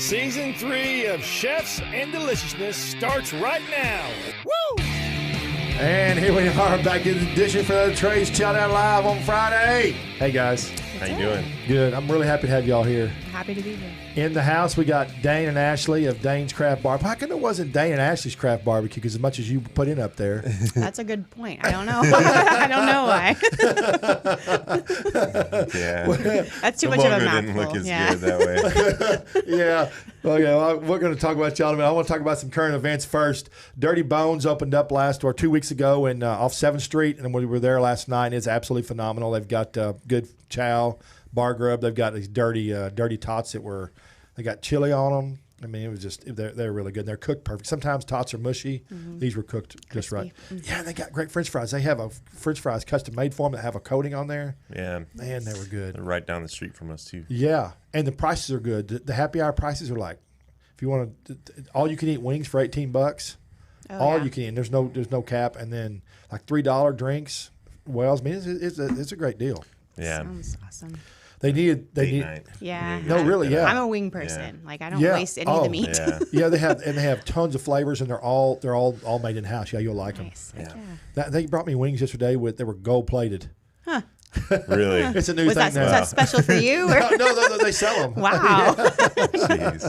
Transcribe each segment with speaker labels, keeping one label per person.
Speaker 1: Season 3 of Chefs and Deliciousness starts right now. Woo!
Speaker 2: And here we are back in the edition for the Trey's Chow Down Live on Friday. Hey, guys.
Speaker 3: How you doing?
Speaker 2: Good. I'm really happy to have y'all here.
Speaker 4: Happy to be here.
Speaker 2: In the house, we got Dayne and Ashley of Dayne's Craft Bar. How come it wasn't Dayne and Ashley's Craft Barbecue? Because as much as you put in up there.
Speaker 4: That's a good point. I don't know. I don't know why.
Speaker 3: Yeah.
Speaker 4: That's too much of a mouthful.
Speaker 3: Didn't look as good that way.
Speaker 2: Yeah. Okay, well, we're going to talk about y'all in a minute. I want to talk about some current events first. Dirty Bones opened up 2 weeks ago in off 7th Street, and we were there last night. It's absolutely phenomenal. They've got good chow, bar grub. They've got these dirty tots they got chili on them. I mean, it was just, they're really good. They're cooked perfect. Sometimes tots are mushy. Mm-hmm. These were cooked just right. Mm-hmm. Yeah, and they got great French fries. They have a French fries custom made for them that have a coating on there.
Speaker 3: Yeah.
Speaker 2: Man, they were good.
Speaker 3: They're right down the street from us, too.
Speaker 2: Yeah, and the prices are good. The happy hour prices are like, if you want to, all you can eat wings for $18. All you can eat. There's no cap. And then like $3 drinks. Wells, I mean, it's a great deal.
Speaker 3: Yeah.
Speaker 4: Sounds awesome.
Speaker 2: They need.
Speaker 4: Yeah.
Speaker 2: No, really, yeah.
Speaker 4: I'm a wing person.
Speaker 3: Yeah.
Speaker 4: Like I don't waste any of the meat.
Speaker 3: Yeah.
Speaker 2: Yeah, they have tons of flavors, and they're all made in house. Yeah, you'll like
Speaker 4: Nice.
Speaker 2: them.
Speaker 4: Yeah.
Speaker 2: They brought me wings yesterday they were gold plated.
Speaker 4: Huh.
Speaker 3: Really?
Speaker 2: It's a new
Speaker 4: Was
Speaker 2: thing now.
Speaker 4: that special for you? Or?
Speaker 2: No, they sell them.
Speaker 4: Wow.
Speaker 3: Jeez.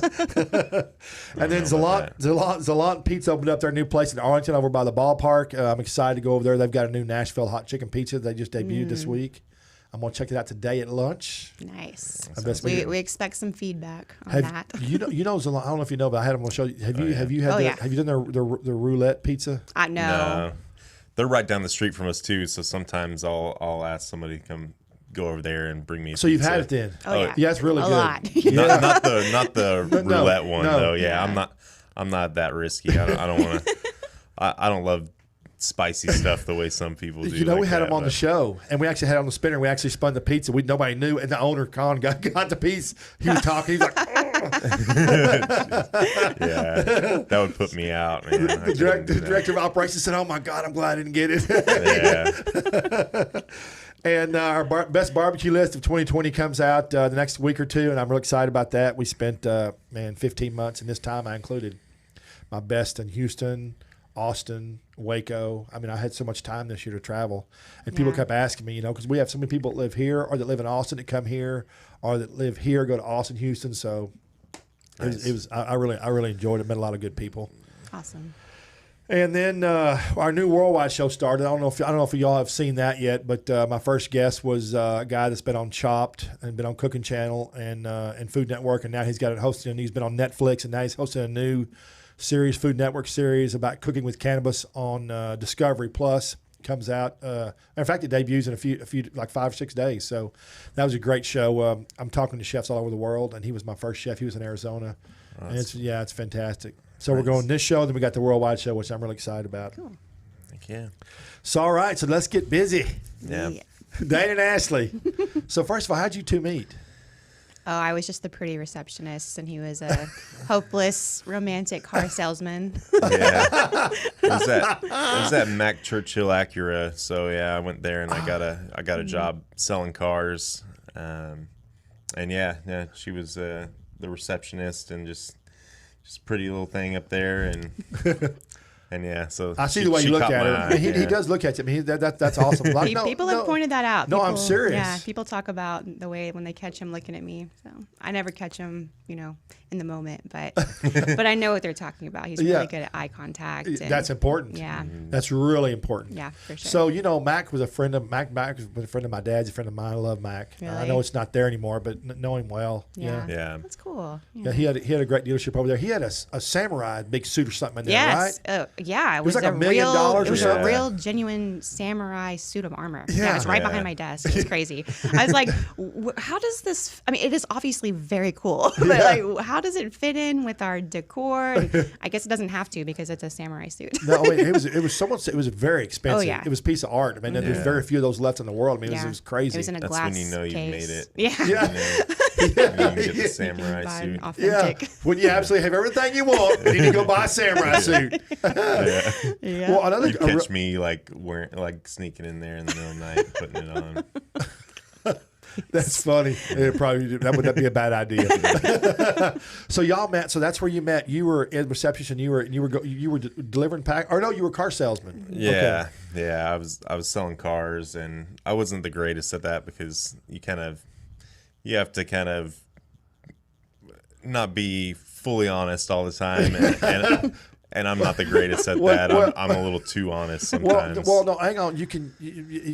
Speaker 2: And then Zalant Pizza opened up their new place in Arlington over by the ballpark. I'm excited to go over there. They've got a new Nashville hot chicken pizza they just debuted this week. I'm going to check it out today at lunch.
Speaker 4: Nice. We expect some feedback on that.
Speaker 2: You know Zalant, I don't know if you know, but I had them on show. Have you done their roulette pizza?
Speaker 4: No.
Speaker 3: They're right down the street from us, too, so sometimes I'll ask somebody to come go over there and bring me a pizza.
Speaker 2: You've had it then?
Speaker 4: Oh, yeah.
Speaker 2: Yeah, it's really good.
Speaker 4: A lot.
Speaker 2: Yeah.
Speaker 3: Not the roulette one, though. Yeah,
Speaker 4: Yeah.
Speaker 3: I'm not that risky. I don't want to. I don't love spicy stuff the way some people do.
Speaker 2: You know, we had them on the show, and we actually had it on the spinner. We actually spun the pizza. Nobody knew, and the owner, Con, got the piece. He was talking. He was like,
Speaker 3: yeah, that would put me out, man.
Speaker 2: The director of operations said, "Oh my God, I'm glad I didn't get it."
Speaker 3: Yeah.
Speaker 2: And our best barbecue list of 2020 comes out the next week or two, and I'm real excited about that. We spent 15 months, and this time I included my best in Houston, Austin, Waco. I mean, I had so much time this year to travel, and people kept asking me, because we have so many people that live here or that live in Austin that come here, or that live here go to Austin, Houston. So nice. I really enjoyed it. Met a lot of good people.
Speaker 4: Awesome.
Speaker 2: And then our new worldwide show started. I don't know if y'all have seen that yet, but my first guest was a guy that's been on Chopped and been on Cooking Channel and Food Network, and now he's got it hosted. And he's been on Netflix, and now he's hosting a new series, Food Network series about cooking with cannabis on Discovery Plus. Comes out. In fact, it debuts in a few like 5 or 6 days. So that was a great show. I'm talking to chefs all over the world, and he was my first chef. He was in Arizona, and it's fantastic. So we're going this show, then we got the worldwide show, which I'm really excited about.
Speaker 4: Cool.
Speaker 3: Thank you.
Speaker 2: So all right, so let's get busy.
Speaker 3: Yeah.
Speaker 2: Dayne and Ashley. So first of all, how'd you two meet?
Speaker 4: Oh, I was just the pretty receptionist, and he was a hopeless romantic car salesman.
Speaker 3: Yeah, it was that Mack Churchill Acura. So yeah, I went there and I got a job selling cars, and she was the receptionist and just pretty little thing up there and yeah, so
Speaker 2: I see the way you look at her. He does look at you. I mean, that's awesome. Like,
Speaker 4: people have pointed that out.
Speaker 2: No, I'm serious.
Speaker 4: Yeah, people talk about the way when they catch him looking at me. So I never catch him, in the moment, but I know what they're talking about. He's really good at eye contact. And,
Speaker 2: that's important.
Speaker 4: Yeah,
Speaker 2: that's really important.
Speaker 4: Yeah, for sure.
Speaker 2: So Mac was a friend of Mac was a friend of my dad's, a friend of mine. I love Mac.
Speaker 4: Really?
Speaker 2: I know it's not there anymore, but know him well.
Speaker 4: Yeah,
Speaker 3: that's
Speaker 4: cool.
Speaker 2: Yeah, he had a great dealership over there. He had a samurai big suit or something in there, right?
Speaker 4: Yeah,
Speaker 2: it was like $1 million or
Speaker 4: It was
Speaker 2: something.
Speaker 4: a real, genuine samurai suit of armor.
Speaker 2: Yeah.
Speaker 4: Yeah, it was right behind my desk. It was crazy. I was like, how does this? I mean, it is obviously very cool, but like, how does it fit in with our decor? And I guess it doesn't have to because it's a samurai suit.
Speaker 2: No, it was very expensive.
Speaker 4: Oh, yeah.
Speaker 2: It was a piece of art. I mean, there's very few of those left in the world. I mean, it was crazy.
Speaker 4: It was in a
Speaker 3: That's
Speaker 4: glass
Speaker 3: when you know you've
Speaker 4: case.
Speaker 3: made it.
Speaker 4: Yeah.
Speaker 3: You can get the samurai
Speaker 4: Buy
Speaker 3: suit.
Speaker 4: an authentic.
Speaker 2: When you absolutely have everything you want, you need to go buy a samurai suit.
Speaker 4: Yeah.
Speaker 2: Well, another
Speaker 3: You catch me like sneaking in there in the middle of the night, putting it on.
Speaker 2: That's funny. That would be a bad idea. So y'all met. So that's where you met. You were in receptionist, and you were delivering pack. Or no, you were car salesman.
Speaker 3: Yeah, yeah. I was selling cars, and I wasn't the greatest at that because you have to kind of not be fully honest all the time, and I'm not the greatest at that. I'm a little too honest sometimes.
Speaker 2: Well, no, hang on.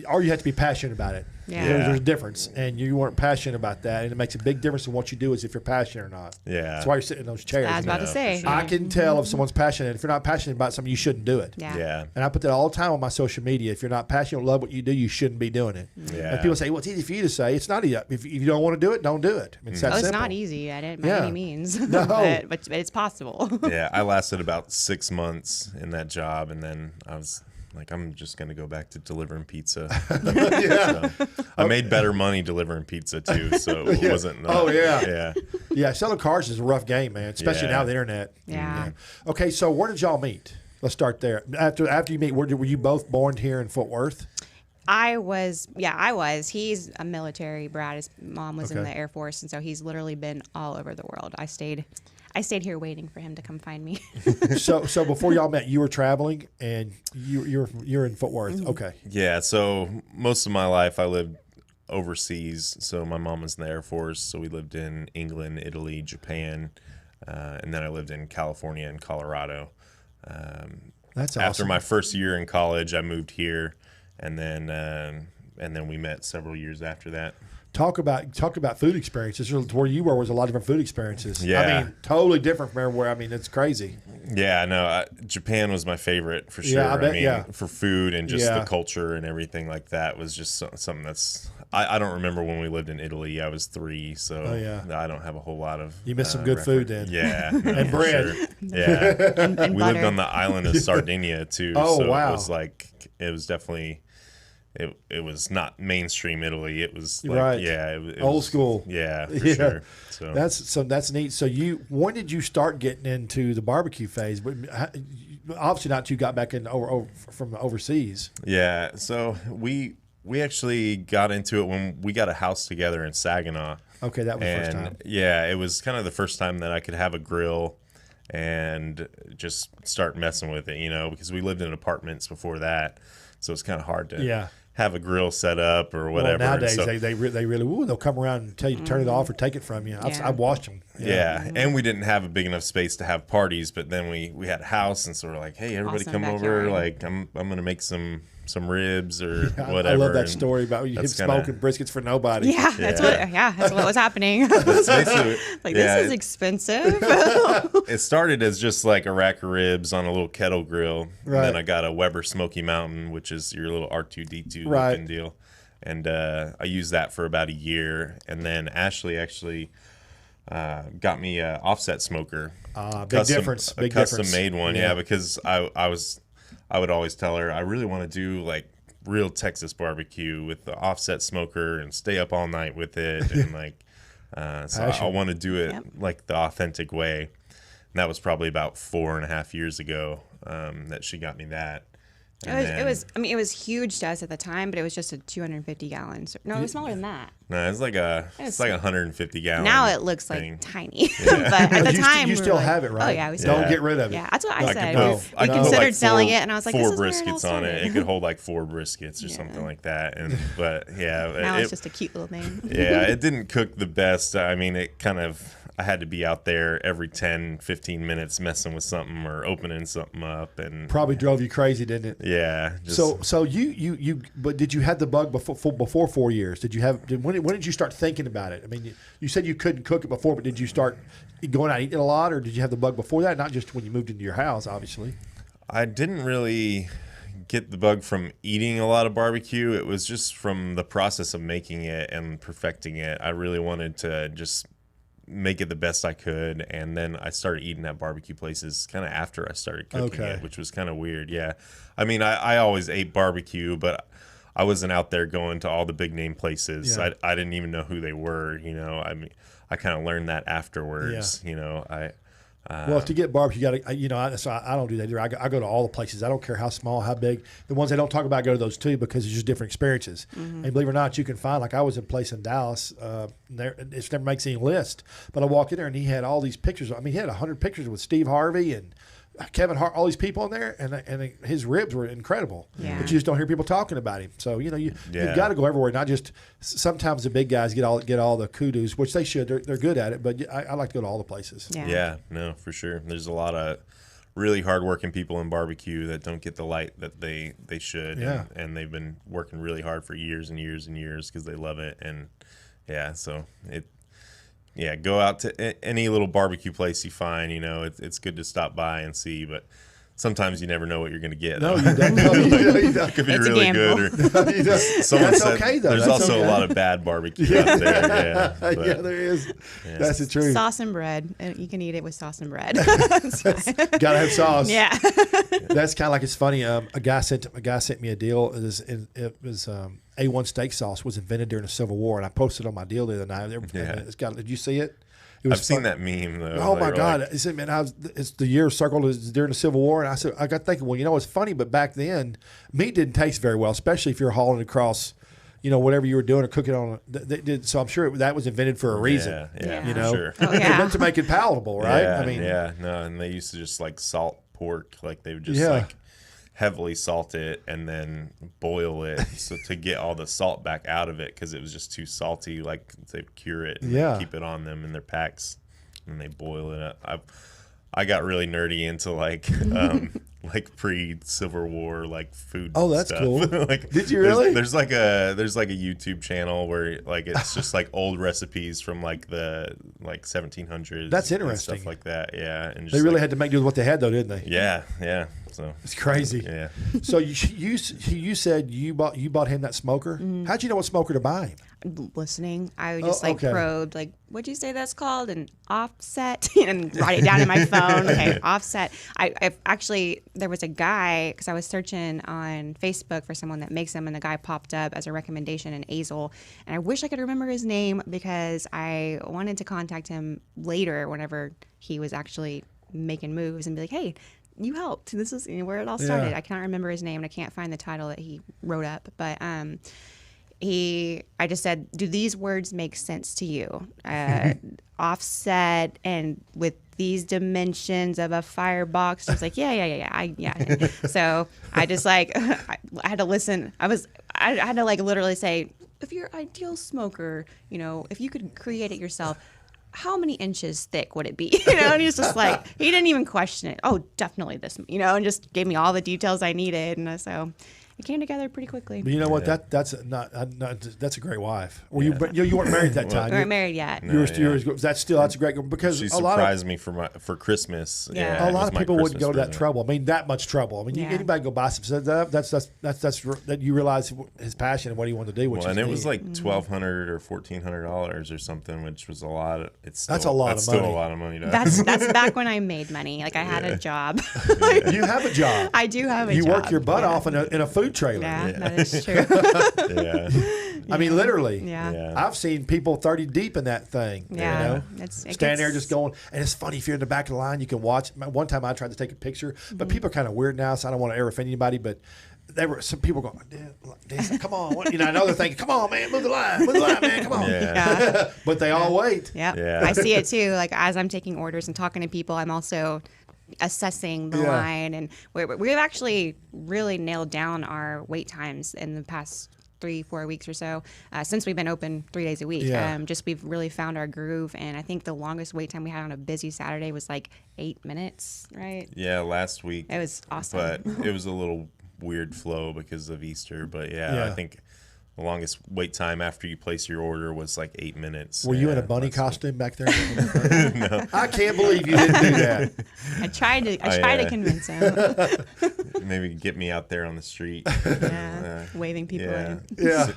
Speaker 2: Or you have to be passionate about it.
Speaker 4: Yeah.
Speaker 2: There's a difference, and you weren't passionate about that, and it makes a big difference in what you do is if you're passionate or not.
Speaker 3: Yeah.
Speaker 2: That's why you're sitting in those chairs.
Speaker 4: I was about to say.
Speaker 3: Sure.
Speaker 2: I can tell if someone's passionate. If you're not passionate about something, you shouldn't do it.
Speaker 4: Yeah.
Speaker 3: Yeah.
Speaker 2: And I put that all the time on my social media. If you're not passionate, love what you do, you shouldn't be doing it.
Speaker 3: Yeah.
Speaker 2: And people say, well, it's easy for you to say. It's not easy. If you don't want to do it, don't do it. I mean, it's that
Speaker 4: Oh, it's
Speaker 2: simple.
Speaker 4: not easy by
Speaker 2: Yeah.
Speaker 4: any means.
Speaker 2: No.
Speaker 4: but it's possible.
Speaker 3: Yeah, I lasted about 6 months in that job, and then I was like, I'm just going to go back to delivering pizza.
Speaker 2: Yeah.
Speaker 3: So, I made better money delivering pizza, too, so it wasn't.
Speaker 2: Oh, yeah.
Speaker 3: Yeah.
Speaker 2: Yeah, selling cars is a rough game, man, especially
Speaker 3: Yeah.
Speaker 2: now with the internet.
Speaker 4: Yeah.
Speaker 2: Okay, so where did y'all meet? Let's start there. After you meet, were you both born here in Fort Worth?
Speaker 4: I was. He's a military brat. His mom was in
Speaker 2: Okay.
Speaker 4: the Air Force, and so he's literally been all over the world. I stayed here waiting for him to come find me.
Speaker 2: So before y'all met, you were traveling, and you're in Fort Worth. Okay.
Speaker 3: Yeah, so most of my life I lived overseas. So my mom was in the Air Force, so we lived in England, Italy, Japan, and then I lived in California and Colorado.
Speaker 2: That's awesome.
Speaker 3: After my first year in college, I moved here, and then we met several years after that.
Speaker 2: Talk about food experiences. Where you were was a lot of different food experiences.
Speaker 3: Yeah.
Speaker 2: I mean, totally different from everywhere. I mean, it's crazy.
Speaker 3: Yeah, no, Japan was my favorite for sure.
Speaker 2: Yeah, I bet,
Speaker 3: mean,
Speaker 2: yeah.
Speaker 3: for food and just
Speaker 2: Yeah.
Speaker 3: the culture and everything like that was just something that's. I don't remember when we lived in Italy. I was 3, so
Speaker 2: Oh, yeah.
Speaker 3: I don't have a whole lot of.
Speaker 2: You missed some good food then.
Speaker 3: Yeah, no,
Speaker 2: And
Speaker 3: for
Speaker 2: bread.
Speaker 3: sure. Yeah,
Speaker 4: and
Speaker 3: we
Speaker 4: butter.
Speaker 3: lived on the island of Sardinia too.
Speaker 2: Oh,
Speaker 3: so
Speaker 2: wow.
Speaker 3: it was definitely. It was not mainstream Italy. It was like,
Speaker 2: Right.
Speaker 3: yeah, it
Speaker 2: Old
Speaker 3: was,
Speaker 2: school.
Speaker 3: Yeah, for
Speaker 2: Yeah.
Speaker 3: sure. So
Speaker 2: That's neat. So when did you start getting into the barbecue phase? Obviously not till you got back in from overseas.
Speaker 3: yeah, so we actually got into it when we got a house together in Saginaw.
Speaker 2: Okay, that was the first
Speaker 3: And
Speaker 2: time.
Speaker 3: yeah, it was kind of the first time that I could have a grill and just start messing with it, because we lived in apartments before that, so it's kind of hard to have a grill set up or whatever.
Speaker 2: Well,
Speaker 3: And
Speaker 2: nowadays
Speaker 3: so-
Speaker 2: they really they'll come around and tell you to turn it off or take it from you.
Speaker 4: Yeah.
Speaker 2: I've watched them.
Speaker 3: Yeah, and we didn't have a big enough space to have parties, but then we had a house, and so we're like, hey, everybody
Speaker 4: Awesome
Speaker 3: come over.
Speaker 4: backyard.
Speaker 3: Like, I'm gonna make some ribs or
Speaker 2: I
Speaker 3: whatever.
Speaker 2: love that
Speaker 3: and
Speaker 2: story about you
Speaker 3: that's kinda-
Speaker 2: smoking briskets for nobody.
Speaker 4: Yeah, that's what was happening.
Speaker 3: That's basically
Speaker 4: Like,
Speaker 3: yeah,
Speaker 4: this is expensive.
Speaker 3: It started as just like a rack of ribs on a little kettle grill.
Speaker 2: Right.
Speaker 3: And then I got a Weber Smoky Mountain, which is your little R2D2
Speaker 2: Right.
Speaker 3: looking deal. And I used that for about a year. And then Ashley actually got me a offset smoker.
Speaker 2: Big difference. Big
Speaker 3: custom
Speaker 2: difference.
Speaker 3: made one,
Speaker 2: Yeah.
Speaker 3: yeah, because I would always tell her I really want to do like real Texas barbecue with the offset smoker and stay up all night with it and like so I want to do it
Speaker 4: Yep.
Speaker 3: like the authentic way. And that was probably about 4.5 years ago that she got me that.
Speaker 4: It was huge to us at the time, but it was just a 250 gallons. No, it was smaller than that.
Speaker 3: No, it's like a 150 gallon.
Speaker 4: Now it looks like
Speaker 3: thing.
Speaker 4: tiny, but at the time
Speaker 2: you
Speaker 4: we were
Speaker 2: still
Speaker 4: like,
Speaker 2: have it, right?
Speaker 4: Oh yeah, we still
Speaker 2: Don't
Speaker 4: have
Speaker 2: get rid of it.
Speaker 4: Yeah, that's what I
Speaker 3: I
Speaker 4: said.
Speaker 3: could
Speaker 4: We
Speaker 3: put- I could put,
Speaker 4: considered
Speaker 3: like,
Speaker 4: selling
Speaker 3: four-
Speaker 4: it, and I was like,
Speaker 3: four
Speaker 4: this is where it all
Speaker 3: briskets on it.
Speaker 4: started.
Speaker 3: It could hold like 4 briskets or something like that. And but yeah,
Speaker 4: Now it's just a cute little thing.
Speaker 3: yeah, it didn't cook the best. I mean, it kind of, I had to be out there every 10, 15 minutes messing with something or opening something up. And
Speaker 2: Probably drove you crazy, didn't it?
Speaker 3: yeah. Just,
Speaker 2: So but did you have the bug before 4 years? When did you start thinking about it? I mean, you said you couldn't cook it before, but did you start going out eating a lot, or did you have the bug before that? Not just when you moved into your house, obviously.
Speaker 3: I didn't really get the bug from eating a lot of barbecue. It was just from the process of making it and perfecting it. I really wanted to just make it the best I could, and then I started eating at barbecue places kind of after I started cooking
Speaker 2: Okay.
Speaker 3: it, which was kind of weird. Yeah, I mean, I always ate barbecue, but I wasn't out there going to all the big name places.
Speaker 2: Yeah.
Speaker 3: I didn't even know who they were. I mean, I kind of learned that afterwards.
Speaker 2: Well, to get barbecue, you got to, so I don't do that either. I go to all the places. I don't care how small, how big. The ones they don't talk about, I go to those too because it's just different experiences. And believe it or not, you can find, like I was in a place in Dallas, it never makes any list, but I walk in there and he had all these pictures. I mean, he had 100 pictures with Steve Harvey and Kevin Hart, all these people in there, and his ribs were incredible.
Speaker 4: Yeah.
Speaker 2: But you just don't hear people talking about him. So you've got to go everywhere. Not just sometimes the big guys get all the kudos, which they should. They're good at it. But I like to go to all the places.
Speaker 3: Yeah, no, for sure. There's a lot of really hardworking people in barbecue that don't get the light that they should.
Speaker 2: Yeah.
Speaker 3: And they've been working really hard for years and years and years because they love it. And so go out to any little barbecue place you find. It's good to stop by and see, but sometimes you never know what you're going to get.
Speaker 2: No, you don't.
Speaker 3: It could be
Speaker 4: It's a
Speaker 3: really
Speaker 4: gamble.
Speaker 3: good. Or someone
Speaker 2: That's
Speaker 3: said
Speaker 2: okay, though.
Speaker 3: there's
Speaker 2: That's
Speaker 3: also
Speaker 2: okay.
Speaker 3: a lot of bad barbecue out there. Yeah, but,
Speaker 2: there is. That's the truth.
Speaker 4: Sauce and bread. You can eat it with sauce and bread. Got
Speaker 2: to have sauce.
Speaker 4: Yeah.
Speaker 2: That's kind of like, it's funny. A guy sent me a deal. It was A1 steak sauce was invented during the Civil War, and I posted on my deal the other night. Did you see it?
Speaker 3: I've seen that meme though.
Speaker 2: Oh my God! He said, "Man, it's the year circled is during the Civil War," and I got thinking, well, it's funny, but back then, meat didn't taste very well, especially if you're hauling across, whatever you were doing or cooking on. So I'm sure that was invented for a reason.
Speaker 4: Yeah.
Speaker 3: Sure.
Speaker 4: Oh, yeah.
Speaker 2: Meant to make it palatable, right?
Speaker 3: Yeah, and they used to just like salt pork, like they would just like heavily salt it and then boil it so to get all the salt back out of it because it was just too salty. Like they cure it and they keep it on them in their packs and they boil it up. I got really nerdy into like pre-Civil War like food.
Speaker 2: Oh, that's
Speaker 3: stuff.
Speaker 2: cool.
Speaker 3: Like,
Speaker 2: did you really?
Speaker 3: There's like a YouTube channel where like it's just like old recipes from like the 1700s.
Speaker 2: That's
Speaker 3: and
Speaker 2: interesting.
Speaker 3: stuff like that. Yeah, and just
Speaker 2: They really had to make do with what they had, though, didn't they?
Speaker 3: Yeah. So
Speaker 2: it's crazy.
Speaker 3: Yeah.
Speaker 2: So you said you bought him that smoker. How'd you know what smoker to buy him?
Speaker 4: Listening, I would just
Speaker 2: okay.
Speaker 4: probed, like, what'd you say that's called? An offset, and write it down in my phone. Okay, offset. I actually, there was a guy, because I was searching on Facebook for someone that makes them, and the guy popped up as a recommendation in Azel, and I wish I could remember his name because I wanted to contact him later whenever he was actually making moves and be like, hey, you helped. This is where it all started. I can't remember his name, and I can't find the title that he wrote up, but I just said, do these words make sense to you? Offset and with these dimensions of a firebox. He's like, yeah. So I just I had to listen. I had to literally say, if your ideal smoker, if you could create it yourself, how many inches thick would it be? And he's just like, he didn't even question it. Oh, definitely this, and just gave me all the details I needed. And so it came together pretty quickly.
Speaker 2: But you know what? That's a great wife. Well, you weren't married at that time.
Speaker 4: We weren't married yet.
Speaker 2: That's a great, because
Speaker 3: she
Speaker 2: a lot
Speaker 3: surprised me for Christmas.
Speaker 4: Yeah.
Speaker 2: a lot of people wouldn't go to that
Speaker 3: present.
Speaker 2: trouble. I mean, that much trouble. I mean, anybody go buy some stuff. That's that you realize his passion and what he wanted to do.
Speaker 3: And it was like $1,200 or $1,400 or something, which was a lot. That's
Speaker 2: a lot of
Speaker 3: still
Speaker 2: money.
Speaker 3: a lot of money.
Speaker 4: That's back when I made money. Like I had a job.
Speaker 2: You have a job.
Speaker 4: I do have a job.
Speaker 2: You work your butt off in a food trailer.
Speaker 4: Yeah, that is true.
Speaker 2: I mean, literally.
Speaker 4: Yeah.
Speaker 2: I've seen people 30 deep in that thing.
Speaker 4: Yeah.
Speaker 2: Stand there just going. And it's funny, if you're in the back of the line, you can watch. One time I tried to take a picture, but people are kind of weird now, so I don't want to ever offend anybody, but some people going, Dan, come on. I know they're thinking, come on, man, move the line, man, come on.
Speaker 4: Yeah.
Speaker 2: But they all wait.
Speaker 4: Yep.
Speaker 3: Yeah.
Speaker 4: I see it too. Like as I'm taking orders and talking to people, I'm also assessing the line, and we've actually really nailed down our wait times in the past 3-4 weeks or so since we've been open 3 days a week. We've really found our groove, and I think the longest wait time we had on a busy Saturday was like 8 minutes, right?
Speaker 3: Yeah, last week
Speaker 4: It was awesome.
Speaker 3: but it was a little weird flow because of Easter. But I think the longest wait time after you place your order was like 8 minutes.
Speaker 2: Were you in a bunny costume back there? No. I can't believe you didn't do that.
Speaker 4: I tried to convince him.
Speaker 3: Maybe get me out there on the street.
Speaker 4: Waving people in.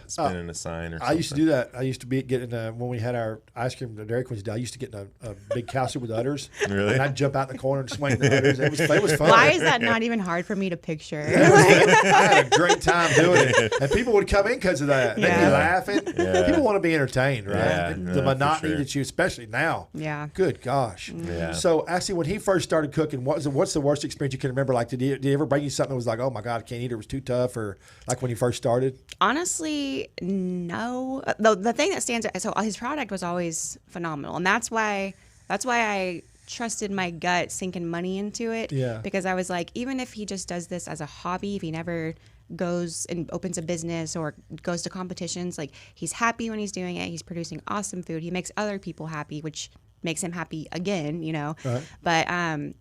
Speaker 3: Spinning a sign or something.
Speaker 2: I used to do that. I used to be getting when we had our ice cream, the Dairy Queen's day, I used to get in a big cow suit with udders.
Speaker 3: Really?
Speaker 2: And I'd jump out in the corner and swing the udders. It was fun.
Speaker 4: Why is that not even hard for me to picture?
Speaker 2: I had a great time doing it. And people would come in because that.
Speaker 4: Yeah.
Speaker 2: Make you laughing.
Speaker 3: Yeah.
Speaker 2: People want to be entertained, right?
Speaker 3: Yeah,
Speaker 2: the
Speaker 3: for
Speaker 2: monotony
Speaker 3: sure.
Speaker 2: that you, especially now.
Speaker 4: Yeah.
Speaker 2: Good gosh.
Speaker 3: Yeah.
Speaker 2: So, Ashley, when he first started cooking, what's the worst experience you can remember? Like, did he ever bring you something that was like, oh my God, I can't eat it, it was too tough, or like when he first started?
Speaker 4: Honestly, no. The thing that stands out, so his product was always phenomenal, and that's why I trusted my gut sinking money into it.
Speaker 2: Yeah.
Speaker 4: Because I was like, even if he just does this as a hobby, if he never goes and opens a business or goes to competitions, like, he's happy when he's doing it. He's producing awesome food. He makes other people happy, which makes him happy again, you know.
Speaker 2: Right.
Speaker 4: But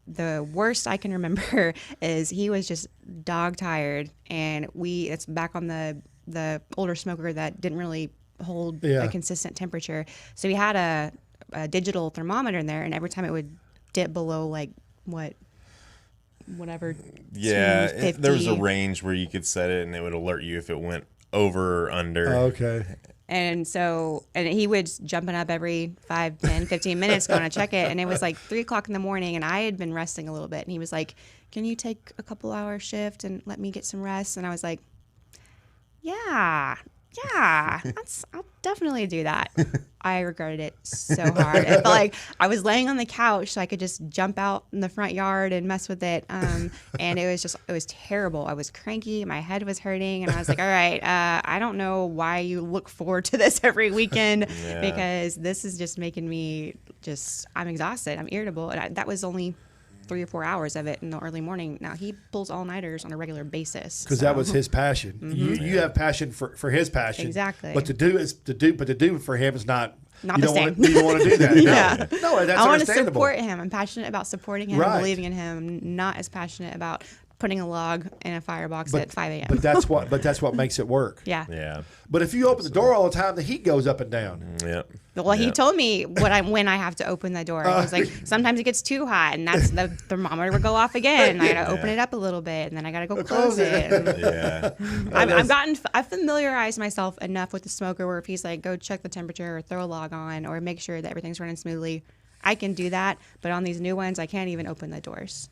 Speaker 4: the worst I can remember is he was just dog tired, and it's back on the older smoker that didn't really hold a consistent temperature. So he had a digital thermometer in there, and every time it would dip below like whatever.
Speaker 3: Yeah,
Speaker 4: 250.
Speaker 3: there was a range where you could set it, and it would alert you if it went over or under.
Speaker 2: Okay.
Speaker 4: And he was jumping up every 5, 10, 15 minutes going to check it. And it was like 3 o'clock in the morning, and I had been resting a little bit. And he was like, can you take a couple hour shift and let me get some rest? And I was like, yeah, I'll definitely do that. I regretted it so hard. It felt like I was laying on the couch so I could just jump out in the front yard and mess with it. And it was terrible. I was cranky. My head was hurting. And I was like, all right, I don't know why you look forward to this every weekend because this is just making me I'm exhausted. I'm irritable. And that was only 3 or 4 hours of it in the early morning. Now he pulls all-nighters on a regular basis
Speaker 2: Because that was his passion. You have passion for his passion.
Speaker 4: Exactly.
Speaker 2: But to do for him is not
Speaker 4: the same.
Speaker 2: You don't want to do that.
Speaker 4: Yeah.
Speaker 2: No, that's
Speaker 4: I want to
Speaker 2: understandable.
Speaker 4: support him. I'm passionate about supporting him,
Speaker 2: Right.
Speaker 4: believing in him. I'm not as passionate about putting a log in a firebox at 5 a.m.
Speaker 2: But that's what makes it work.
Speaker 4: Yeah.
Speaker 3: Yeah.
Speaker 2: But if you open the door all the time, the heat goes up and down.
Speaker 3: Yep.
Speaker 4: Well, he told me when I have to open the door. He was like, sometimes it gets too hot, and that's the thermometer will go off again. And I got to open it up a little bit, and then I got to go close it. And
Speaker 3: Yeah.
Speaker 4: I've familiarized myself enough with the smoker where if he's like, go check the temperature or throw a log on or make sure that everything's running smoothly, I can do that. But on these new ones, I can't even open the doors.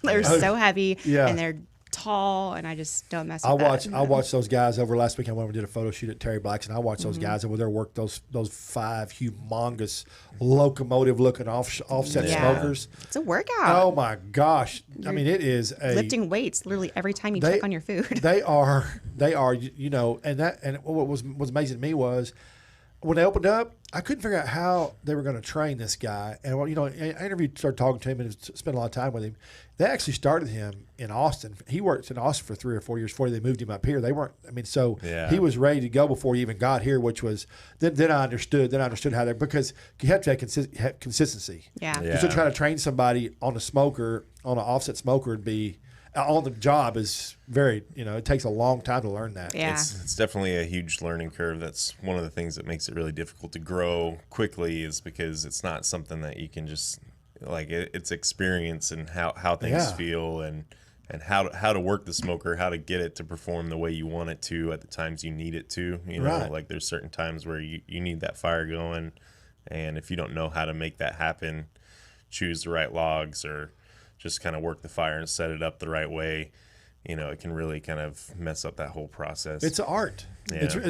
Speaker 4: They're so heavy and they're tall, and I just don't mess with that.
Speaker 2: I watched those guys over last weekend when we did a photo shoot at Terry Black's, and I watched those guys over there work those 5 humongous locomotive looking offset smokers.
Speaker 4: It's a workout.
Speaker 2: Oh my gosh! I mean, it is
Speaker 4: lifting weights literally every time you check on your food.
Speaker 2: They are, and what was amazing to me was when they opened up, I couldn't figure out how they were going to train this guy. And I started talking to him and spent a lot of time with him. They actually started him in Austin. He worked in Austin for 3 or 4 years before they moved him up here. They weren't. I mean, so he was ready to go before he even got here, which was then I understood. Then I understood how they, because you have to have consistency.
Speaker 4: Yeah.
Speaker 2: Just to try to train somebody on a smoker, on an offset smoker, and be on the job is very, it takes a long time to learn that.
Speaker 4: Yeah.
Speaker 3: It's definitely a huge learning curve. That's one of the things that makes it really difficult to grow quickly, is because it's not something that you can just, like, it's experience and how things feel and how to work the smoker, how to get it to perform the way you want it to at the times you need it to.
Speaker 2: Right.
Speaker 3: Like there's certain times where you need that fire going, and if you don't know how to make that happen, choose the right logs or just kind of work the fire and set it up the right way, it can really kind of mess up that whole process.
Speaker 2: It's an art.
Speaker 3: Yeah.
Speaker 2: It's art.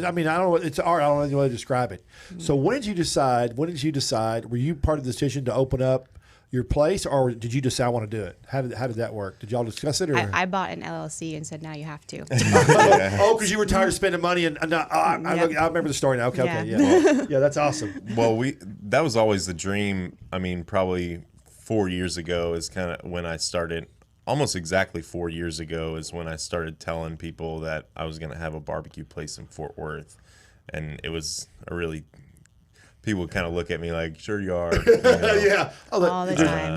Speaker 2: It's art. I don't know any way to describe it. So when did you decide? Were you part of the decision to open up your place, or did you decide I want to do it? How did that work? Did y'all discuss it? Or?
Speaker 4: I bought an LLC and said, now you have to.
Speaker 2: Because you were tired of spending money. I remember the story now. Okay, yeah, that's awesome.
Speaker 3: Well, that was always the dream. I mean, probably 4 years ago is kind of when I started. Almost exactly 4 years ago is when I started telling people that I was going to have a barbecue place in Fort Worth, and it was a really. People would kind of look at me like, "Sure you are."
Speaker 2: Yeah,
Speaker 4: all the time.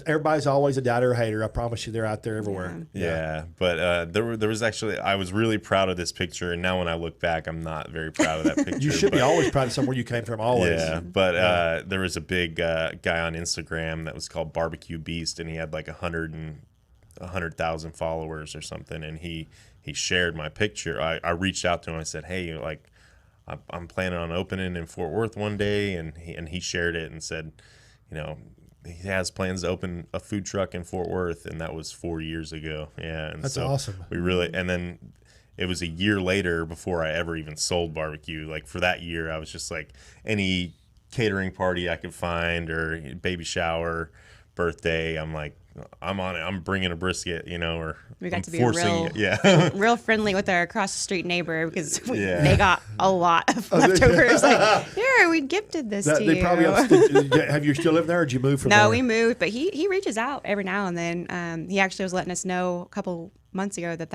Speaker 2: Everybody's always a doubter or hater. I promise you, they're out there everywhere.
Speaker 3: Yeah. But there was actually, I was really proud of this picture, and now when I look back, I'm not very proud of that picture.
Speaker 2: You should be always proud of somewhere you came from. Always.
Speaker 3: Yeah, but there was a big guy on Instagram that was called Barbecue Beast, and he had like 100,000 followers or something, and he shared my picture. I reached out to him. I said, "Hey, like, I'm planning on opening in Fort Worth one day," and he shared it and said, he has plans to open a food truck in Fort Worth, and that was 4 years ago. Yeah, and
Speaker 2: That's
Speaker 3: so
Speaker 2: awesome.
Speaker 3: We really, and then it was a year later before I ever even sold barbecue. Like for that year, I was just like any catering party I could find or baby shower, birthday. I'm like, I'm on it. I'm bringing a brisket, or
Speaker 4: we got
Speaker 3: I'm
Speaker 4: to be
Speaker 3: forcing
Speaker 4: real friendly with our across the street neighbor because they got a lot of leftovers. Like, here, we gifted this to
Speaker 2: they
Speaker 4: you.
Speaker 2: Probably have you still live there, or did you move from there?
Speaker 4: No, we moved, but he reaches out every now and then. He actually was letting us know a couple months ago that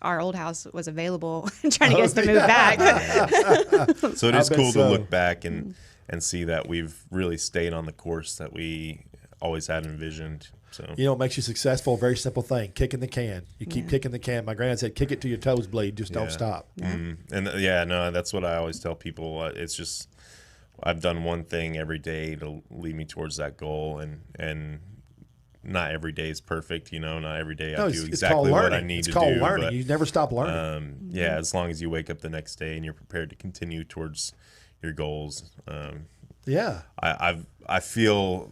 Speaker 4: our old house was available and trying to get us to move back.
Speaker 3: So it is cool to look back and see that we've really stayed on the course that we always had envisioned. So
Speaker 2: what makes you successful? A very simple thing: kicking the can. You keep kicking the can. My granddad said, "Kick it till your toes bleed. Just don't stop."
Speaker 3: And that's what I always tell people. It's just I've done one thing every day to lead me towards that goal, and not every day is perfect. Not every day I do exactly what I need to do.
Speaker 2: It's called learning. You never stop learning.
Speaker 3: As long as you wake up the next day and you're prepared to continue towards your goals. I feel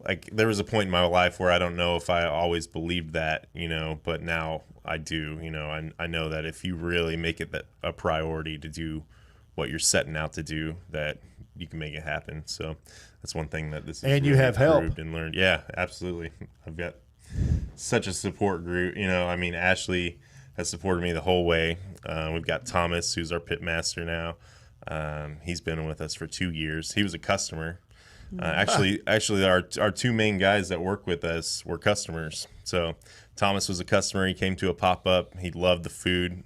Speaker 3: like there was a point in my life where I don't know if I always believed that, but now I do. I know that if you really make it a priority to do what you're setting out to do, that you can make it happen. So that's one thing that this is
Speaker 2: and
Speaker 3: really
Speaker 2: you have help
Speaker 3: and learned. Yeah, absolutely. I've got such a support group. Ashley has supported me the whole way. We've got Thomas, who's our pitmaster now. He's been with us for 2 years. He was a customer. Actually, our two main guys that work with us were customers. So Thomas was a customer. He came to a pop-up. He loved the food.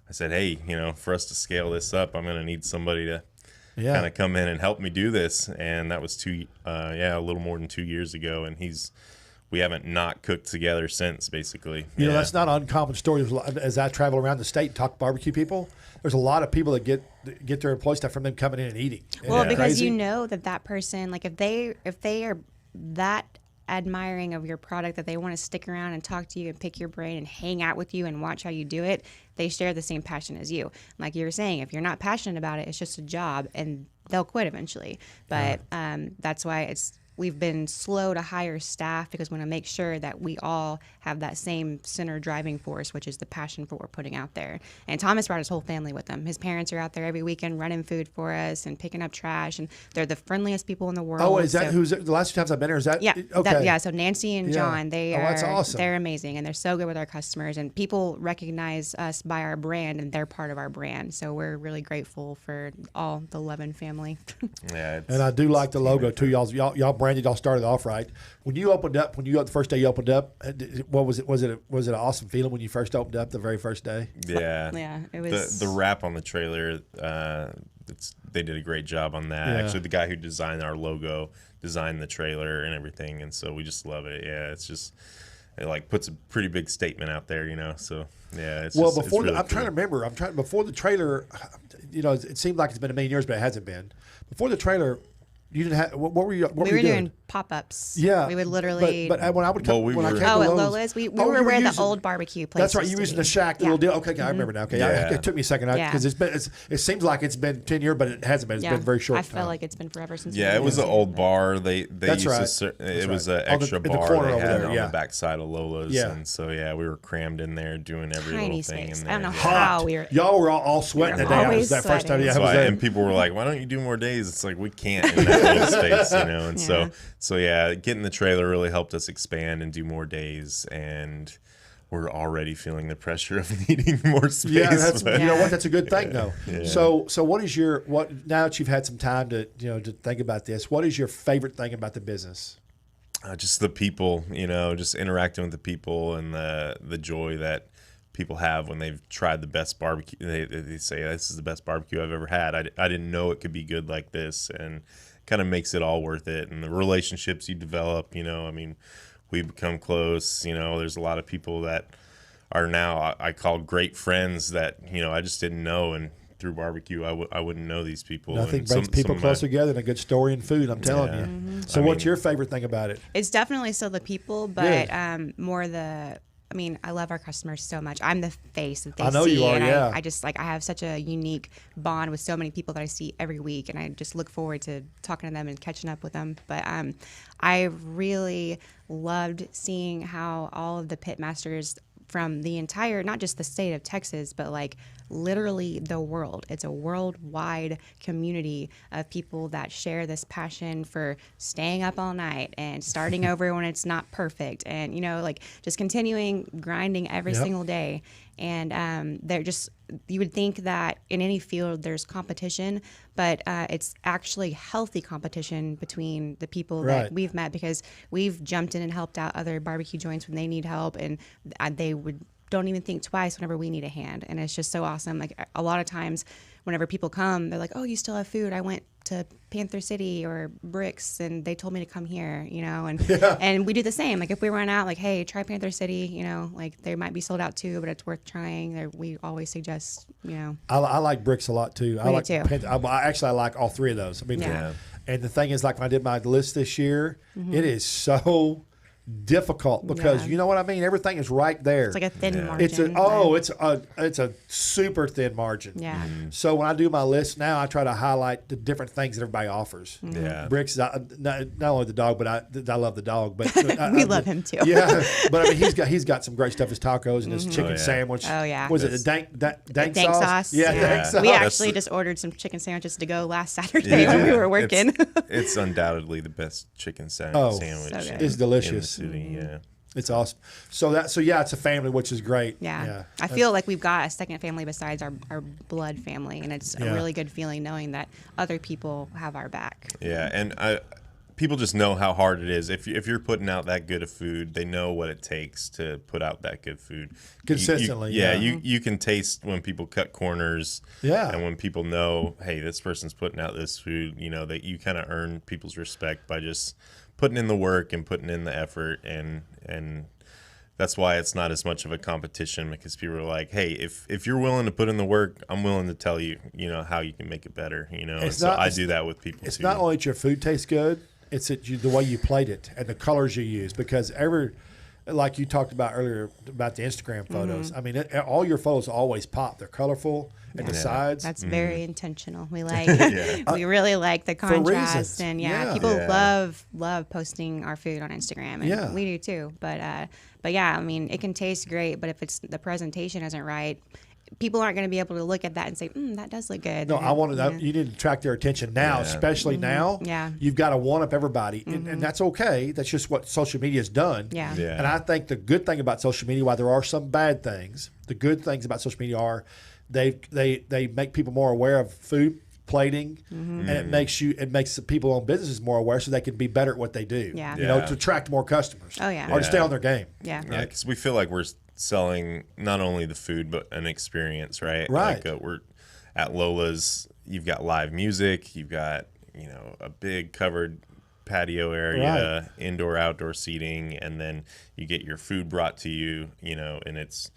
Speaker 3: I said, hey, for us to scale this up, I'm going to need somebody to kind of come in and help me do this. And that was a little more than 2 years ago. And we haven't not cooked together since, basically.
Speaker 2: That's not an uncommon story. As I travel around the state and talk to barbecue people, there's a lot of people that get their employee stuff from them coming in and eating.
Speaker 4: Well, because that person, like if they are that admiring of your product that they want to stick around and talk to you and pick your brain and hang out with you and watch how you do it, they share the same passion as you. Like you were saying, if you're not passionate about it, it's just a job and they'll quit eventually. But that's why we've been slow to hire staff because we want to make sure that we all have that same center driving force, which is the passion for what we're putting out there. And Thomas brought his whole family with him. His parents are out there every weekend running food for us and picking up trash, and they're the friendliest people in the world.
Speaker 2: Oh, is that who's the last 2 times I've been here? Is that
Speaker 4: okay? So Nancy and John,
Speaker 2: that's awesome.
Speaker 4: They're amazing, and they're so good with our customers. And people recognize us by our brand, and they're part of our brand. So we're really grateful for all the Levin family.
Speaker 2: And I do like the logo too. Y'all branded. Y'all started off right. When you the first day you opened up, what was it? Was it an awesome feeling when you first opened up the very first day?
Speaker 3: Yeah,
Speaker 4: it was
Speaker 3: the wrap on the trailer. They did a great job on that.
Speaker 2: Yeah.
Speaker 3: Actually, the guy who designed our logo designed the trailer and everything, and so we just love it. Yeah, it's just it puts a pretty big statement out there, So yeah,
Speaker 2: before
Speaker 3: really
Speaker 2: I'm trying to remember. Before the trailer, it seemed like it's been a million years, but it hasn't been. Before the trailer, you didn't have. What were you? What
Speaker 4: we were doing pop-ups.
Speaker 2: Yeah,
Speaker 4: we would literally.
Speaker 2: But when I would come, when I came to
Speaker 4: at
Speaker 2: Lola's,
Speaker 4: Lola's, we were where the old barbecue place.
Speaker 2: That's right. You were using the shack, the little deal. Okay, I remember now. Okay, it took me a second because it seems like it's been 10 years, but it hasn't been. It's been very short.
Speaker 4: I felt like it's been forever since.
Speaker 3: Yeah, it was an old bar. They
Speaker 2: that's
Speaker 3: used
Speaker 2: right.
Speaker 3: It was an extra bar they had on the backside of Lola's, and so we were crammed in there doing every little thing in there.
Speaker 4: I don't know how we were.
Speaker 2: Y'all were all sweating that day. That first time.
Speaker 3: And people were like, "Why don't you do more days?" It's like we can't in that little space, And so getting the trailer really helped us expand and do more days, and we're already feeling the pressure of needing more space.
Speaker 2: Yeah, you know what? That's a good thing, though. Yeah. So what is now that you've had some time to to think about this? What is your favorite thing about the business?
Speaker 3: Just the people, just interacting with the people and the joy that people have when they've tried the best barbecue. They say this is the best barbecue I've ever had. I didn't know it could be good like this, and kind of makes it all worth it. And the relationships you develop, we become close. There's a lot of people that are now I call great friends that I just didn't know, and through barbecue I wouldn't know these people.
Speaker 2: Nothing brings people close together than a good story and food, I'm telling you. Mm-hmm. So what's your favorite thing about it?
Speaker 4: It's definitely still the people, but more I love our customers so much. I'm the face that they see.
Speaker 2: I know you are,
Speaker 4: and I just I have such a unique bond with so many people that I see every week, and I just look forward to talking to them and catching up with them. But I really loved seeing how all of the pitmasters from the entire, not just the state of Texas, but like literally the world. It's a worldwide community of people that share this passion for staying up all night and starting over when it's not perfect, and like just continuing grinding every single day. And they're just, you would think that in any field there's competition, but it's actually healthy competition between the people that we've met, because we've jumped in and helped out other barbecue joints when they need help, and they don't even think twice whenever we need a hand. And it's just so awesome. Like a lot of times whenever people come, they're like, oh, you still have food? I went to Panther City or Bricks and they told me to come here, and we do the same. Like if we run out, like, hey, try Panther City, like they might be sold out too, but it's worth trying. We always suggest,
Speaker 2: I like Bricks a lot too. I like
Speaker 4: too.
Speaker 2: I like all three of those. I mean, and the thing is, like when I did my list this year, it is so difficult because you know what I mean. Everything is right there.
Speaker 4: It's like a thin margin.
Speaker 2: It's a super thin margin.
Speaker 4: Yeah.
Speaker 2: So when I do my list now, I try to highlight the different things that everybody offers.
Speaker 3: Yeah.
Speaker 2: Bricks, not only the dog, but I love the dog. But
Speaker 4: we love him too.
Speaker 2: Yeah, but I mean he's got some great stuff. His tacos and his chicken sandwich.
Speaker 4: Oh yeah.
Speaker 2: Was it a dank sauce?
Speaker 4: Yeah,
Speaker 2: dank sauce.
Speaker 4: We actually just ordered some chicken sandwiches to go last Saturday when we were working.
Speaker 3: It's undoubtedly the best chicken sandwich.
Speaker 4: So good.
Speaker 2: It's delicious.
Speaker 3: Yeah.
Speaker 2: It's awesome. So it's a family, which is great.
Speaker 4: Yeah. I feel like we've got a second family besides our blood family, and it's a really good feeling knowing that other people have our back.
Speaker 3: Yeah, and people just know how hard it is. If you're putting out that good of food, they know what it takes to put out that good food
Speaker 2: consistently.
Speaker 3: You can taste when people cut corners.
Speaker 2: Yeah,
Speaker 3: and when people know, hey, this person's putting out this food. That you kind of earn people's respect by just putting in the work and putting in the effort, and that's why it's not as much of a competition, because people are like, hey, if you're willing to put in the work, I'm willing to tell you, how you can make it better, and so I do that with people too.
Speaker 2: It's not only that your food tastes good, it's the way you plate it and the colors you use, because like you talked about earlier about the Instagram photos. I mean, all your photos always pop. They're colorful, and the sides.
Speaker 4: That's very intentional. We we really like the contrast, and people love posting our food on Instagram, and we do too. But yeah, I mean, it can taste great, but if the presentation isn't right, people aren't going to be able to look at that and say, that does look good.
Speaker 2: No, I wanted that. You need to attract their attention now, especially now.
Speaker 4: Yeah.
Speaker 2: You've got to one-up everybody, and that's okay. That's just what social media has done.
Speaker 4: Yeah.
Speaker 2: And I think the good thing about social media, while there are some bad things, the good things about social media are they make people more aware of food plating, and it makes the people on businesses more aware, so they can be better at what they do.
Speaker 4: Yeah.
Speaker 2: To attract more customers.
Speaker 4: Oh yeah.
Speaker 2: Or to stay on their game.
Speaker 4: Yeah.
Speaker 3: Yeah, because we feel like we're selling not only the food but an experience, right?
Speaker 2: Right.
Speaker 3: Like we're at Lola's. You've got live music. You've got a big covered patio area, indoor outdoor seating, and then you get your food brought to you. And it's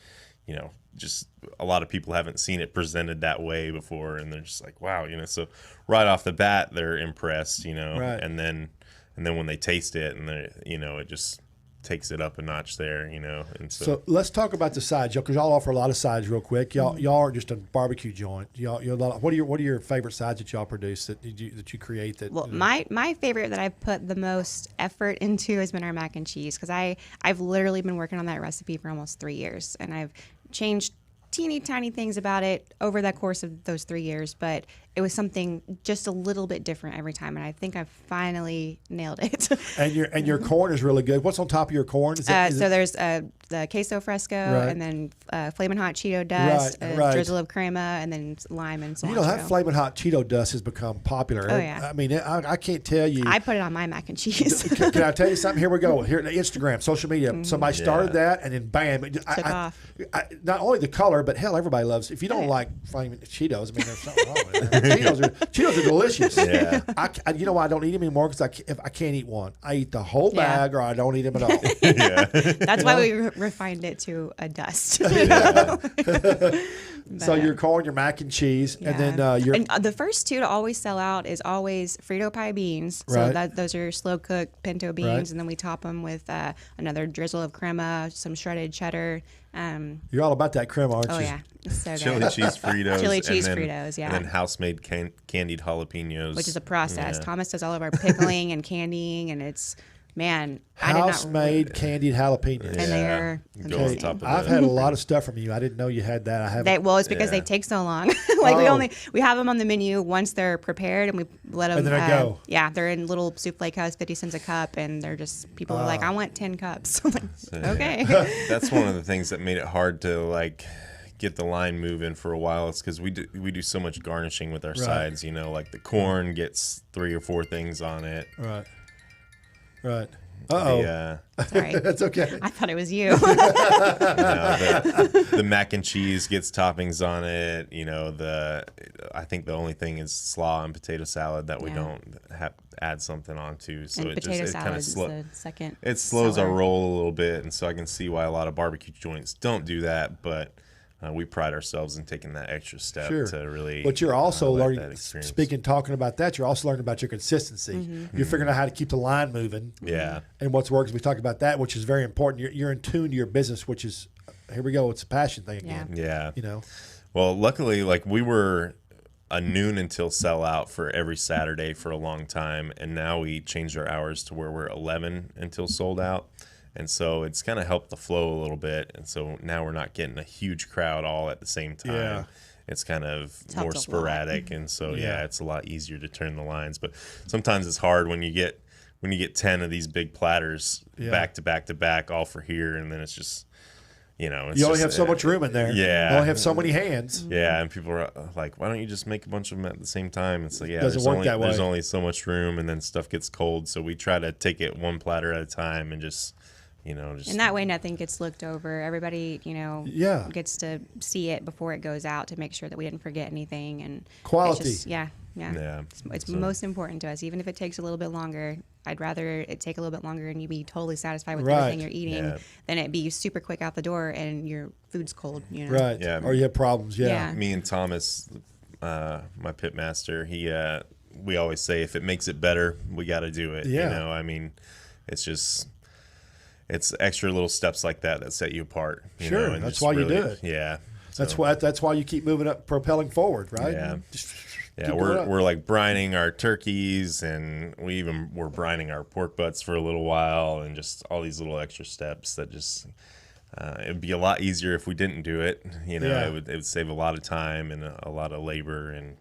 Speaker 3: just a lot of people haven't seen it presented that way before, and they're just like, wow, so right off the bat they're impressed, and then when they taste it, and it just takes it up a notch there, and
Speaker 2: so let's talk about the sides, because y'all offer a lot of sides real quick. Y'all aren't just a barbecue joint. What are your favorite sides that y'all produce that you create?
Speaker 4: My favorite that I've put the most effort into has been our mac and cheese, because I've literally been working on that recipe for almost 3 years, and I've changed teeny tiny things about it over that course of those 3 years, but it was something just a little bit different every time, and I think I finally nailed it.
Speaker 2: And your corn is really good. What's on top of your corn?
Speaker 4: There's the queso fresco, and then Flamin' Hot Cheeto dust, drizzle of crema, and then lime and cilantro.
Speaker 2: That Flamin' Hot Cheeto dust has become popular.
Speaker 4: Oh yeah.
Speaker 2: I mean, I can't tell you.
Speaker 4: I put it on my mac and cheese.
Speaker 2: Can I tell you something? Here we go. Here, Instagram, social media. Somebody started that, and then bam, it
Speaker 4: took off.
Speaker 2: Not only the color, but hell, everybody loves. If you don't like Flamin' Cheetos, I mean, there's something wrong with that. Cheetos are delicious.
Speaker 3: Yeah.
Speaker 2: You know why I don't eat them anymore? Because if I can't eat one, I eat the whole bag, or I don't eat them at all.
Speaker 4: That's why we refined it to a dust.
Speaker 2: So your corn, your mac and cheese, and then
Speaker 4: the first two to always sell out is always Frito Pie Beans. So those are slow cooked pinto beans, and then we top them with another drizzle of crema, some shredded cheddar.
Speaker 2: You're all about that crema, aren't you?
Speaker 4: Oh yeah, it's so
Speaker 3: chili
Speaker 4: good.
Speaker 3: cheese Fritos.
Speaker 4: Chili cheese Fritos, yeah.
Speaker 3: And then house-made candied jalapenos,
Speaker 4: which is a process. Thomas does all of our pickling and candying, and it's man, I did not.
Speaker 2: House-made candied jalapenos.
Speaker 4: And they are
Speaker 3: Go on
Speaker 4: amazing.
Speaker 3: top of
Speaker 2: I've
Speaker 3: the-
Speaker 2: had a lot of stuff from you. I didn't know you had that. I haven't.
Speaker 4: Well, it's because they take so long. Like we have them on the menu once they're prepared, and we let them.
Speaker 2: And then I go.
Speaker 4: Yeah, they're in little souffle cups, 50 cents a cup, and they're just people are like, I want 10 cups. I'm like, okay.
Speaker 3: That's one of the things that made it hard to like get the line moving for a while. It's because we do so much garnishing with our sides. You know, like the corn gets 3 or 4 things on it.
Speaker 2: Right. Uh-oh.
Speaker 4: Sorry.
Speaker 2: That's okay.
Speaker 4: I thought it was you.
Speaker 3: The mac and cheese gets toppings on it. You know, I think the only thing is slaw and potato salad that we don't add something onto. So
Speaker 4: And
Speaker 3: it
Speaker 4: potato
Speaker 3: just
Speaker 4: salad is the second.
Speaker 3: it slows our
Speaker 4: seller.
Speaker 3: roll a little bit, and so I can see why a lot of barbecue joints don't do that, but. We pride ourselves in taking that extra step to really.
Speaker 2: But you're also
Speaker 3: highlight
Speaker 2: learning.
Speaker 3: that experience.
Speaker 2: Talking about that, you're also learning about your consistency. You're figuring out how to keep the line moving.
Speaker 3: Yeah.
Speaker 2: And what's working. We talked about that, which is very important. You're in tune to your business, which is here we go. It's a passion thing again.
Speaker 3: Yeah.
Speaker 2: You know.
Speaker 3: Well, luckily, like we were a noon until sellout for every Saturday for a long time, and now we changed our hours to where we're 11 until sold out. And so it's kind of helped the flow a little bit. And so now we're not getting a huge crowd all at the same time.
Speaker 2: Yeah.
Speaker 3: It's kind of
Speaker 4: helped
Speaker 3: more
Speaker 4: a lot.
Speaker 3: sporadic. And so, it's a lot easier to turn the lines. But sometimes it's hard when you get 10 of these big platters back to back to back, all for here. And then it's just, it's
Speaker 2: You only
Speaker 3: just,
Speaker 2: have so much room in there.
Speaker 3: Yeah.
Speaker 2: You only have so many hands.
Speaker 3: Yeah, and people are like, "Why don't you just make a bunch of them at the same time?" It's like,
Speaker 2: Doesn't work that way.
Speaker 3: There's only so much room, and then stuff gets cold. So we try to take it one platter at a time, and just
Speaker 4: And that way, nothing gets looked over. Everybody, gets to see it before it goes out to make sure that we didn't forget anything. And
Speaker 2: Quality.
Speaker 4: It's just, It's most important to us. Even if it takes a little bit longer, I'd rather it take a little bit longer and you be totally sapitfied with everything you're eating than it be super quick out the door and your food's cold.
Speaker 2: Right.
Speaker 3: Yeah.
Speaker 2: Or you have problems.
Speaker 4: Yeah.
Speaker 3: Me and Thomas, my pitmaster, we always say if it makes it better, we got to do it.
Speaker 2: Yeah.
Speaker 3: I mean, it's just. It's extra little steps like that set you apart.
Speaker 2: Sure,
Speaker 3: and
Speaker 2: that's
Speaker 3: just
Speaker 2: why you do it.
Speaker 3: Yeah,
Speaker 2: That's why you keep moving up, propelling forward, right?
Speaker 3: Yeah.
Speaker 2: Just
Speaker 3: Yeah,
Speaker 2: keep going up.
Speaker 3: we're like brining our turkeys, and we're brining our pork butts for a little while, and just all these little extra steps that just it'd be a lot easier if we didn't do it. It would save a lot of time and a lot of labor, and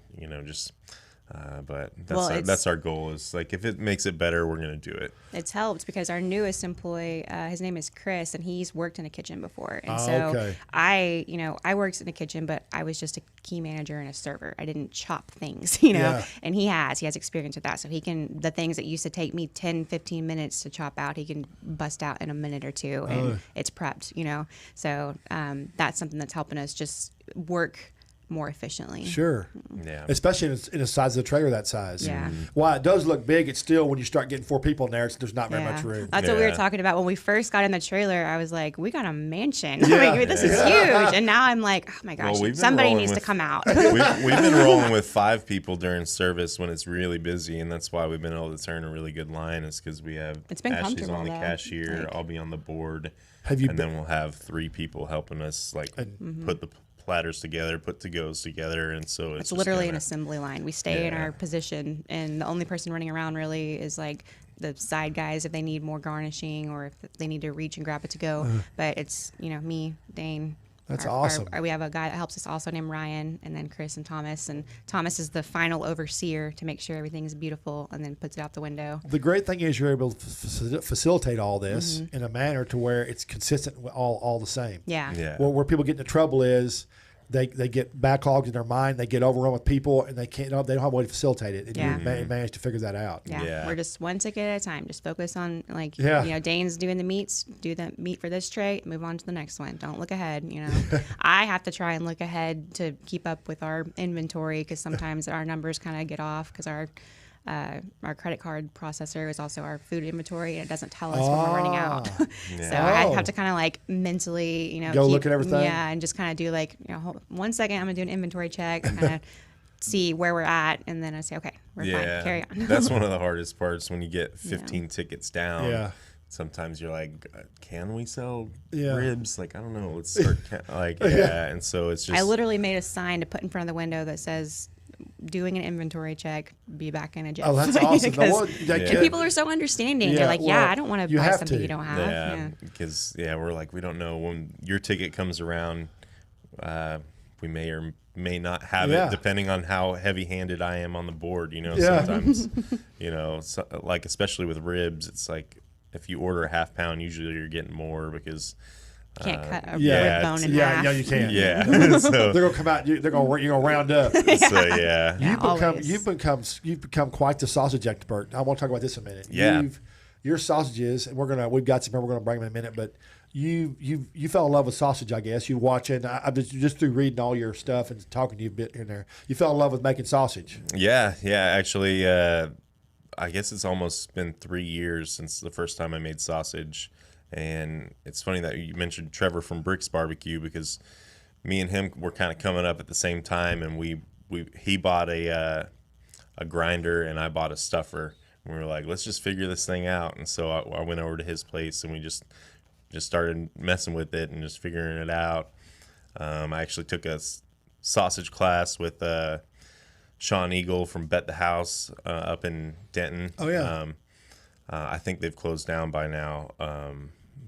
Speaker 3: just. But that's our goal is like if it makes it better, we're gonna do it.
Speaker 4: It's helped because our newest employee, his name is Chris, and he's worked in a kitchen before. And
Speaker 2: okay.
Speaker 4: I worked in a kitchen, but I was just a key manager and a server. I didn't chop things,
Speaker 2: Yeah.
Speaker 4: And he has experience with that. So the things that used to take me 10, 15 minutes to chop out, he can bust out in a minute or two, and it's prepped, So that's something that's helping us just work more efficiently.
Speaker 2: Sure.
Speaker 3: Yeah.
Speaker 2: Especially in a size of the trailer that size.
Speaker 4: Yeah.
Speaker 2: While it does look big, it's still, when you start getting 4 people in there, there's not very much room.
Speaker 4: That's what we were
Speaker 3: Yeah.
Speaker 4: talking about when we first got in the trailer. I was like, we got a mansion.
Speaker 2: Yeah.
Speaker 4: This is huge. And now I'm like, oh my gosh,
Speaker 3: Well, we've been
Speaker 4: somebody
Speaker 3: rolling
Speaker 4: needs to
Speaker 3: with-
Speaker 4: come out.
Speaker 3: we've been rolling with 5 people during service when it's really busy, and that's why we've been able to turn a really good line. Is because we have
Speaker 4: It's been
Speaker 3: Ashley's
Speaker 4: comfortable,
Speaker 3: on the
Speaker 4: though.
Speaker 3: cashier,
Speaker 4: Like-
Speaker 3: I'll be on the board,
Speaker 2: Have you
Speaker 3: and then we'll have 3 people helping us put the platters together, put to-goes together, and so
Speaker 4: It's
Speaker 3: just
Speaker 4: literally an
Speaker 3: kinda-
Speaker 4: assembly line. We stay in
Speaker 3: Yeah.
Speaker 4: our position, and the only person running around really is like the side guys if they need more garnishing or if they need to reach and grab it to go. But it's, me, Dayne.
Speaker 2: That's awesome.
Speaker 4: We have a guy that helps us also named Ryan, and then Chris and Thomas. And Thomas is the final overseer to make sure everything's beautiful and then puts it out the window.
Speaker 2: The great thing is you're able to facilitate all this in a manner to where it's consistent, all the same.
Speaker 4: Yeah.
Speaker 3: Yeah.
Speaker 2: Where people get into trouble is they get backlogged in their mind, they get overrun with people, and they don't have a way to facilitate it. And
Speaker 4: Yeah.
Speaker 2: you manage to figure that out.
Speaker 4: Yeah.
Speaker 3: Yeah.
Speaker 4: We're just one ticket at a time. Just focus on
Speaker 2: Yeah.
Speaker 4: Dayne's doing the meats, do the meat for this tray, move on to the next one. Don't look ahead, I have to try and look ahead to keep up with our inventory because sometimes our numbers kind of get off because our credit card processor is also our food inventory, and it doesn't tell us when we're running out. So I have to kind of like mentally,
Speaker 2: Go look at everything?
Speaker 4: Yeah, and just kind of do like, hold 1 second, I'm gonna do an inventory check, kind of see where we're at, and then I say, okay, we're fine, carry on.
Speaker 3: That's one of the hardest parts when you get 15 tickets down.
Speaker 2: Yeah.
Speaker 3: Sometimes you're like, can we sell
Speaker 2: Yeah.
Speaker 3: ribs? Like, I don't know. Let's start. And so it's just.
Speaker 4: I literally made a sign to put in front of the window that says, doing an inventory check, be back in a jiff.
Speaker 2: Oh, that's awesome.
Speaker 4: And people are so understanding. They're like, I don't want to buy something you don't have.
Speaker 3: Yeah, because we're like, we don't know when your ticket comes around. We may or may not have it, depending on how heavy-handed I am on the board. Sometimes, like especially with ribs, it's like if you order a half pound, usually you're getting more because.
Speaker 4: Can't cut a rib bone in half.
Speaker 2: Yeah, you can.
Speaker 3: Yeah, so,
Speaker 2: they're gonna come out. You're gonna round up.
Speaker 3: So
Speaker 2: you've become quite the sausage expert. I want to talk about this in a minute.
Speaker 3: Yeah,
Speaker 2: your sausages, and we've got some. We're gonna bring them in a minute, but you fell in love with sausage. I guess you watching. I just through reading all your stuff and talking to you a bit here and there. You fell in love with making sausage.
Speaker 3: Yeah. Actually, I guess it's almost been 3 years since the first time I made sausage. And it's funny that you mentioned Trevor from Bricks Barbecue because me and him were kind of coming up at the same time, and he bought a grinder and I bought a stuffer. And we were like, let's just figure this thing out. And so I went over to his place and we just started messing with it and just figuring it out. I actually took a sausage class with Sean Eagle from Bet the House up in Denton.
Speaker 2: Oh yeah.
Speaker 3: I think they've closed down by now.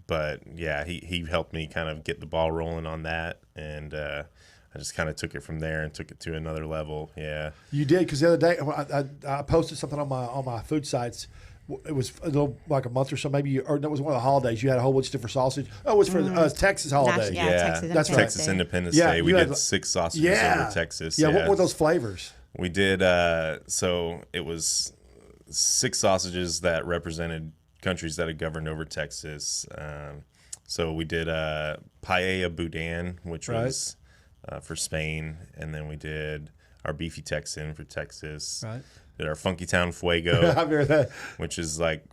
Speaker 3: But yeah, he helped me kind of get the ball rolling on that, and I just kind of took it from there and took it to another level. Yeah,
Speaker 2: you did, because the other day I posted something on my food sites. It was a little like a month or so, maybe, or that was one of the holidays. You had a whole bunch of different sausage. Oh, it was for Texas holiday.
Speaker 4: That's right.
Speaker 3: Texas Independence Day. We did 6 sausages over Texas.
Speaker 2: Yeah, what were those flavors?
Speaker 3: We did. So it was 6 sausages that represented countries that had governed over Texas. So we did paella boudin, which was for Spain, and then we did our beefy Texan for Texas. Right. Did our Monkeytown Fuego, which is like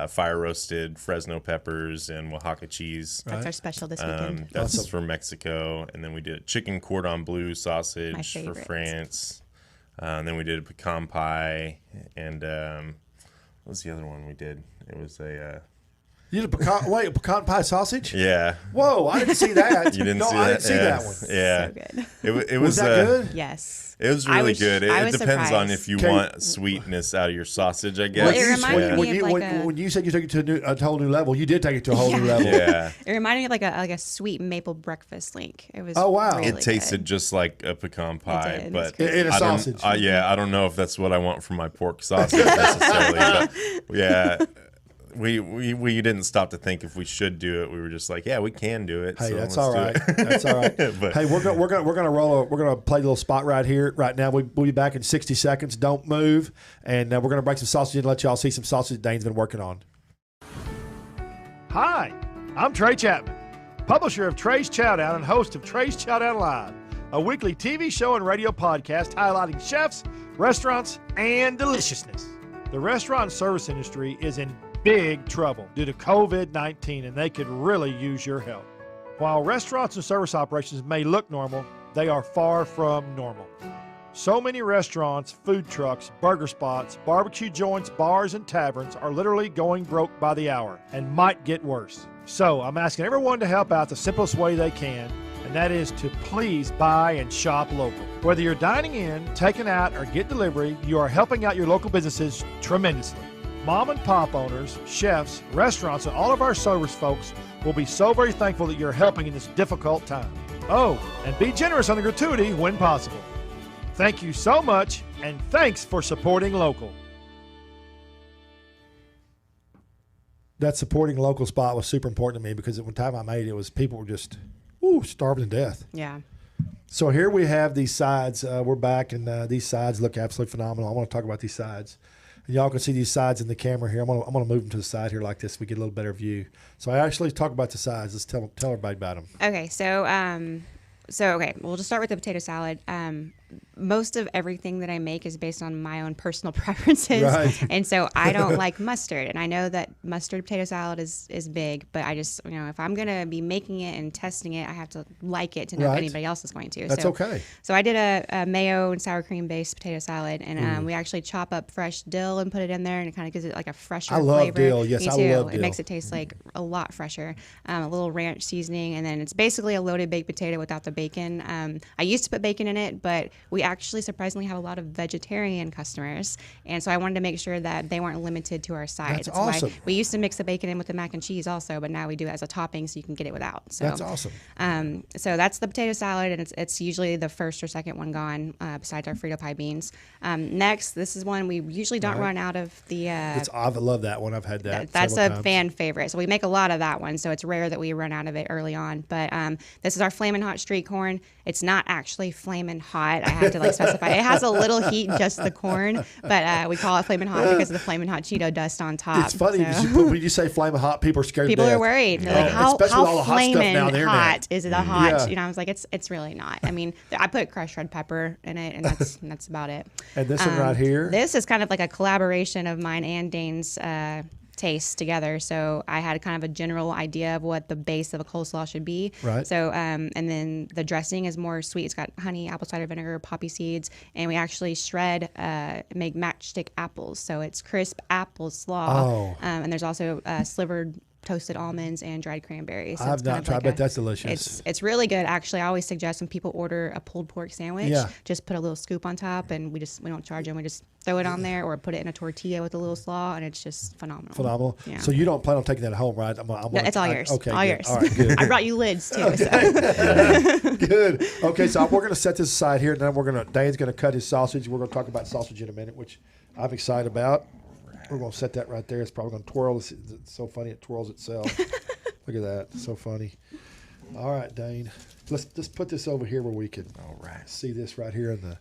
Speaker 3: fire roasted Fresno peppers and Oaxaca cheese.
Speaker 4: That's our special this weekend.
Speaker 3: That's from Mexico, and then we did chicken cordon bleu sausage for France. And then we did a pecan pie, and what was the other one we did? It was a...
Speaker 2: You did a pecan pie sausage?
Speaker 3: Yeah.
Speaker 2: Whoa, I didn't see that.
Speaker 3: You didn't see that?
Speaker 2: I didn't see that one.
Speaker 3: Yeah.
Speaker 4: So good.
Speaker 3: It
Speaker 2: was that good?
Speaker 4: Yes.
Speaker 3: It was really good. It depends
Speaker 4: surprised.
Speaker 3: on if you want sweetness out of your sausage, I guess.
Speaker 4: Well, it reminded me of
Speaker 2: when you said you took it to a whole new level, you did take it to a whole new level.
Speaker 3: Yeah.
Speaker 4: It reminded me of like a sweet maple breakfast link. It was
Speaker 2: really
Speaker 3: it tasted just like a pecan pie, but
Speaker 2: in a sausage.
Speaker 3: I don't know if that's what I want from my pork sausage necessarily, but yeah. We didn't stop to think if we should do it. We were just like, yeah, we can do it.
Speaker 2: Hey,
Speaker 3: so
Speaker 2: that's all right. That's all right.
Speaker 3: But,
Speaker 2: hey, we're gonna play a little spot right here, right now. We'll be back in 60 seconds. Don't move, and we're gonna break some sausage and let y'all see some sausage Dayne's been working on.
Speaker 1: Hi, I'm Trey Chapman, publisher of Trey's Chowdown and host of Trey's Chowdown Live, a weekly TV show and radio podcast highlighting chefs, restaurants, and deliciousness. The restaurant and service industry is in big trouble due to COVID-19, and they could really use your help. While restaurants and service operations may look normal, they are far from normal. So many restaurants, food trucks, burger spots, barbecue joints, bars, and taverns are literally going broke by the hour and might get worse. So I'm asking everyone to help out the simplest way they can, and that is to please buy and shop local. Whether you're dining in, taking out, or get delivery, you are helping out your local businesses tremendously. Mom and pop owners, chefs, restaurants, and all of our service folks will be so very thankful that you're helping in this difficult time. Oh, and be generous on the gratuity when possible. Thank you so much, and thanks for supporting local.
Speaker 2: That supporting local spot was super important to me because at the time I made it, was people were just starving to death.
Speaker 4: Yeah.
Speaker 2: So here we have these sides. We're back, and these sides look absolutely phenomenal. I want to talk about these sides. And y'all can see these sides in the camera here. I'm gonna move them to the side here like this so we get a little better view. So I actually talk about the sides. Let's tell everybody about them.
Speaker 4: Okay, so we'll just start with the potato salad. Most of everything that I make is based on my own personal preferences.
Speaker 2: Right.
Speaker 4: And so I don't like mustard. And I know that mustard potato salad is big, but I just, if I'm going to be making it and testing it, I have to like it to know if anybody else is going to.
Speaker 2: That's okay.
Speaker 4: So I did a mayo and sour cream based potato salad, and we actually chop up fresh dill and put it in there, and it kind of gives it like a fresher flavor.
Speaker 2: I love dill. Yes,
Speaker 4: Me
Speaker 2: I
Speaker 4: too.
Speaker 2: love dill.
Speaker 4: It makes it taste like a lot fresher. A little ranch seasoning, and then it's basically a loaded baked potato without the bacon. I used to put bacon in it, but we actually surprisingly have a lot of vegetarian customers, and so I wanted to make sure that they weren't limited to our sides.
Speaker 2: That's awesome.
Speaker 4: We used to mix the bacon in with the mac and cheese also, but now we do it as a topping so you can get it without. So
Speaker 2: That's awesome.
Speaker 4: So that's the potato salad, and it's usually the first or second one gone, besides our Frito Pie Beans. Next, this is one we usually don't run out of the.
Speaker 2: I love that one. I've had that.
Speaker 4: That's a
Speaker 2: several times.
Speaker 4: fan favorite. So we make a lot of that one. So it's rare that we run out of it early on. But this is our Flamin' Hot street corn. It's not actually flamin' hot. I have to specify. It has a little heat, just the corn, but we call it Flamin' Hot because of the Flamin' Hot Cheeto dust on top.
Speaker 2: It's funny
Speaker 4: so.
Speaker 2: when you say flaming hot, people are scared.
Speaker 4: People
Speaker 2: to death.
Speaker 4: are worried. They're like, how
Speaker 2: Especially with all the hot stuff
Speaker 4: flamin'
Speaker 2: down there
Speaker 4: hot
Speaker 2: now.
Speaker 4: is it a hot?
Speaker 2: Yeah.
Speaker 4: You know, I was like, it's really not. I mean, I put crushed red pepper in it, and that's about it.
Speaker 2: And this one right here.
Speaker 4: This is kind of like a collaboration of mine and Dayne's tastes together. So I had kind of a general idea of what the base of a coleslaw should be.
Speaker 2: Right.
Speaker 4: So and then the dressing is more sweet. It's got honey, apple cider vinegar, poppy seeds, and we actually shred, make matchstick apples. So it's crisp apple slaw.
Speaker 2: Oh.
Speaker 4: And there's also slivered toasted almonds and dried cranberries. So
Speaker 2: I've
Speaker 4: it's kind
Speaker 2: not
Speaker 4: of
Speaker 2: tried.
Speaker 4: like
Speaker 2: I bet that's delicious.
Speaker 4: It's really good. Actually, I always suggest when people order a pulled pork sandwich, just put a little scoop on top, and we don't charge them. We just throw it on there, or put it in a tortilla with a little slaw, and it's just phenomenal.
Speaker 2: Phenomenal.
Speaker 4: Yeah.
Speaker 2: So you don't plan on taking that home, right?
Speaker 4: It's all yours.
Speaker 2: Okay,
Speaker 4: all
Speaker 2: good.
Speaker 4: yours.
Speaker 2: All right, good.
Speaker 4: I brought you lids too. So.
Speaker 2: Good. Okay, so we're going to set this aside here, and then Dayne's going to cut his sausage. We're going to talk about sausage in a minute, which I'm excited about. We're going to set that right there. It's probably going to twirl. It's so funny it twirls itself. Look at that. So funny. All right, Dayne. Let's put this over here where we can see this right here in the.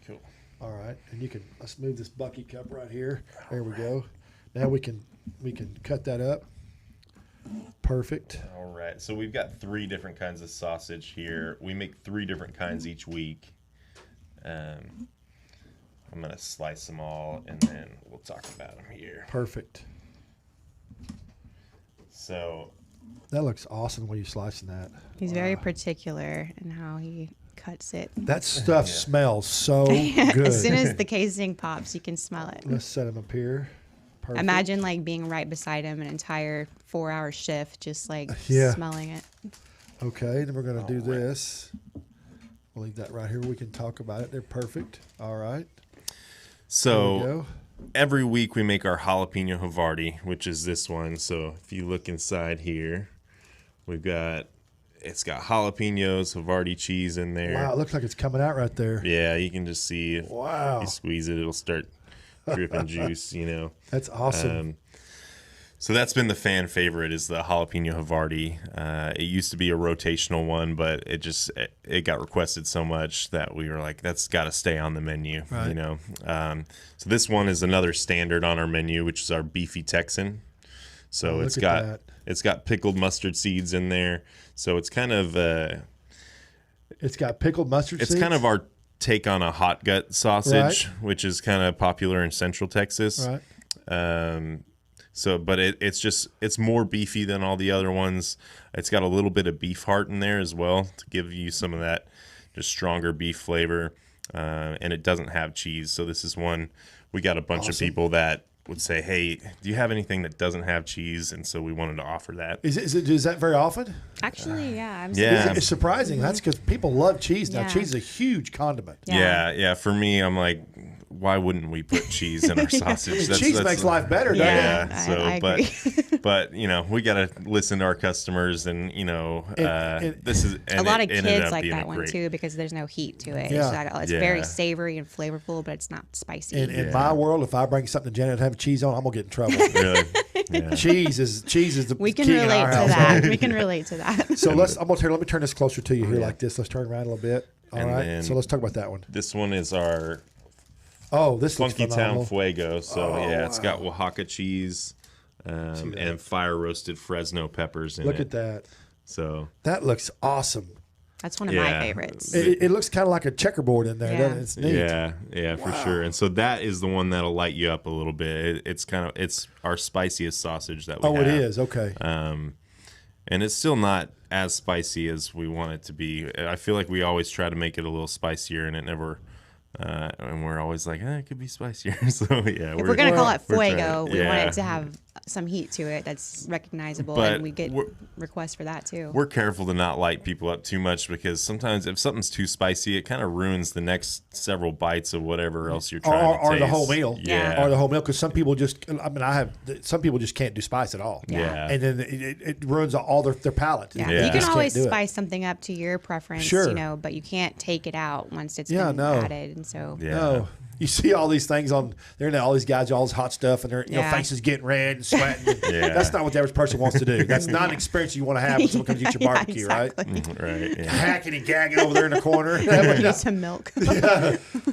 Speaker 3: Cool.
Speaker 2: All right, and let's move this bucky cup right here. There we go. Now we can cut that up. Perfect.
Speaker 3: All right. So we've got 3 different kinds of sausage here. We make 3 different kinds each week. I'm going to slice them all, and then we'll talk about them here.
Speaker 2: Perfect.
Speaker 3: So
Speaker 2: that looks awesome when you're slicing that.
Speaker 4: He's very particular in how he cuts it.
Speaker 2: That stuff smells so good.
Speaker 4: As soon as the casing pops, you can smell it.
Speaker 2: Let's set him up here. Perfect.
Speaker 4: Imagine like being right beside him an entire 4-hour shift, just like smelling it.
Speaker 2: Okay, then we're going to do this. We'll leave that right here. We can talk about it. They're perfect. All right.
Speaker 3: So every week we make our Jalapeno Havarti, which is this one. So if you look inside here, it's got jalapenos, Havarti cheese in there.
Speaker 2: Wow, it looks like it's coming out right there.
Speaker 3: Yeah, you can just see if
Speaker 2: Wow.
Speaker 3: you squeeze it, it'll start dripping juice,
Speaker 2: That's awesome.
Speaker 3: So that's been the fan favorite, is the Jalapeno Havarti. It used to be a rotational one, but it got requested so much that we were like, that's got to stay on the menu,
Speaker 2: Right.
Speaker 3: So this one is another standard on our menu, which is our beefy Texan. So it's got pickled mustard seeds in there. So it's kind of
Speaker 2: it's got pickled mustard seeds.
Speaker 3: It's kind of our take on a hot gut sausage, which is kind of popular in Central Texas.
Speaker 2: Right.
Speaker 3: But it's more beefy than all the other ones. It's got a little bit of beef heart in there as well to give you some of that just stronger beef flavor. And it doesn't have cheese. So this is one, we got a bunch of people that would say, hey, do you have anything that doesn't have cheese? And so we wanted to offer that.
Speaker 2: Is that very often?
Speaker 4: Actually, yeah.
Speaker 2: It's surprising. That's because people love cheese now.
Speaker 4: Yeah.
Speaker 2: Cheese is a huge condiment.
Speaker 3: Yeah. For me, I'm like, why wouldn't we put cheese in our sausage?
Speaker 2: Cheese makes life better, doesn't it?
Speaker 3: Yeah. So,
Speaker 4: I agree.
Speaker 3: but we got to listen to our customers, and this is
Speaker 4: a lot of kids like that one too because there's no heat to it.
Speaker 2: Yeah.
Speaker 4: It's very savory and flavorful, but it's not spicy.
Speaker 2: In my world, if I bring something to Janet and have cheese on, I'm gonna get in trouble.
Speaker 3: Really? Yeah.
Speaker 2: Cheese is the
Speaker 4: we can
Speaker 2: king in
Speaker 4: relate
Speaker 2: our
Speaker 4: to
Speaker 2: house.
Speaker 4: that. We can relate to that.
Speaker 2: So let me turn this closer to you here like this. Let's turn around a little bit. All right.
Speaker 3: Then
Speaker 2: So let's talk about that one.
Speaker 3: This one is our
Speaker 2: This looks
Speaker 3: Monkeytown
Speaker 2: phenomenal.
Speaker 3: Fuego. So it's got Oaxaca cheese and fire roasted Fresno peppers in it.
Speaker 2: Look at that.
Speaker 3: So
Speaker 2: That looks awesome.
Speaker 4: That's one of my favorites.
Speaker 2: It looks kind of like a checkerboard in there.
Speaker 4: Yeah.
Speaker 2: Doesn't it? It's neat.
Speaker 3: Yeah, for sure. And so that is the one that'll light you up a little bit. It's our spiciest sausage that we have.
Speaker 2: Oh, it is. Okay.
Speaker 3: And it's still not as spicy as we want it to be. I feel like we always try to make it a little spicier, and it never. And we're always like, it could be spicier. So yeah,
Speaker 4: If we're gonna call it
Speaker 3: we're
Speaker 4: fuego,
Speaker 3: trying-
Speaker 4: we want it to have some heat to it that's recognizable,
Speaker 3: But
Speaker 4: and we get requests for that too.
Speaker 3: We're careful to not light people up too much because sometimes if something's too spicy, it kind of ruins the next several bites of whatever else you're trying to taste.
Speaker 2: Or the whole meal.
Speaker 3: Yeah.
Speaker 2: Or the whole meal, because some people just, some people just can't do spice at all.
Speaker 3: Yeah.
Speaker 2: And then it ruins all their palate.
Speaker 4: Yeah.
Speaker 3: Yeah.
Speaker 4: You can
Speaker 3: Just
Speaker 4: always
Speaker 2: can't do it.
Speaker 4: spice something up to your preference,
Speaker 2: Sure.
Speaker 4: but you can't take it out once it's
Speaker 2: Yeah,
Speaker 4: been
Speaker 2: no.
Speaker 4: added. And so
Speaker 3: Yeah.
Speaker 2: No. You see all these things on the internet, all these guys, all this hot stuff, and their faces getting red and sweating.
Speaker 3: Yeah.
Speaker 2: That's not what the average person wants to do. That's not an experience you want to have when someone comes to eat your barbecue,
Speaker 4: exactly.
Speaker 2: right?
Speaker 3: Right. Yeah.
Speaker 2: Hacking and gagging over there in the corner.
Speaker 4: Need some milk.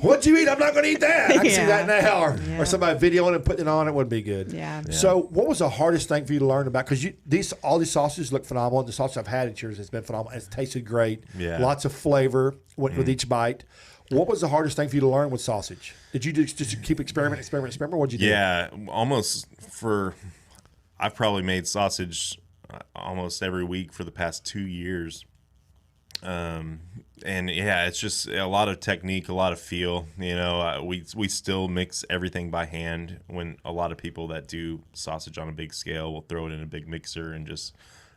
Speaker 2: What'd you eat? I'm not going to eat that. I can see
Speaker 4: Yeah.
Speaker 2: that now. Or
Speaker 4: Yeah.
Speaker 2: somebody videoing and putting it on. It wouldn't be good.
Speaker 4: Yeah.
Speaker 2: So what was the hardest thing for you to learn about? Because all these sausages look phenomenal. The sausage I've had at yours has been phenomenal. It's tasted great.
Speaker 3: Yeah.
Speaker 2: Lots of flavor with each bite. What was the hardest thing for you to learn with sausage? Did you just keep experiment? What'd you do?
Speaker 3: Yeah, I've probably made sausage almost every week for the past 2 years. And yeah, it's just a lot of technique, a lot of feel. We still mix everything by hand. When a lot of people that do sausage on a big scale will throw it in a big mixer and just,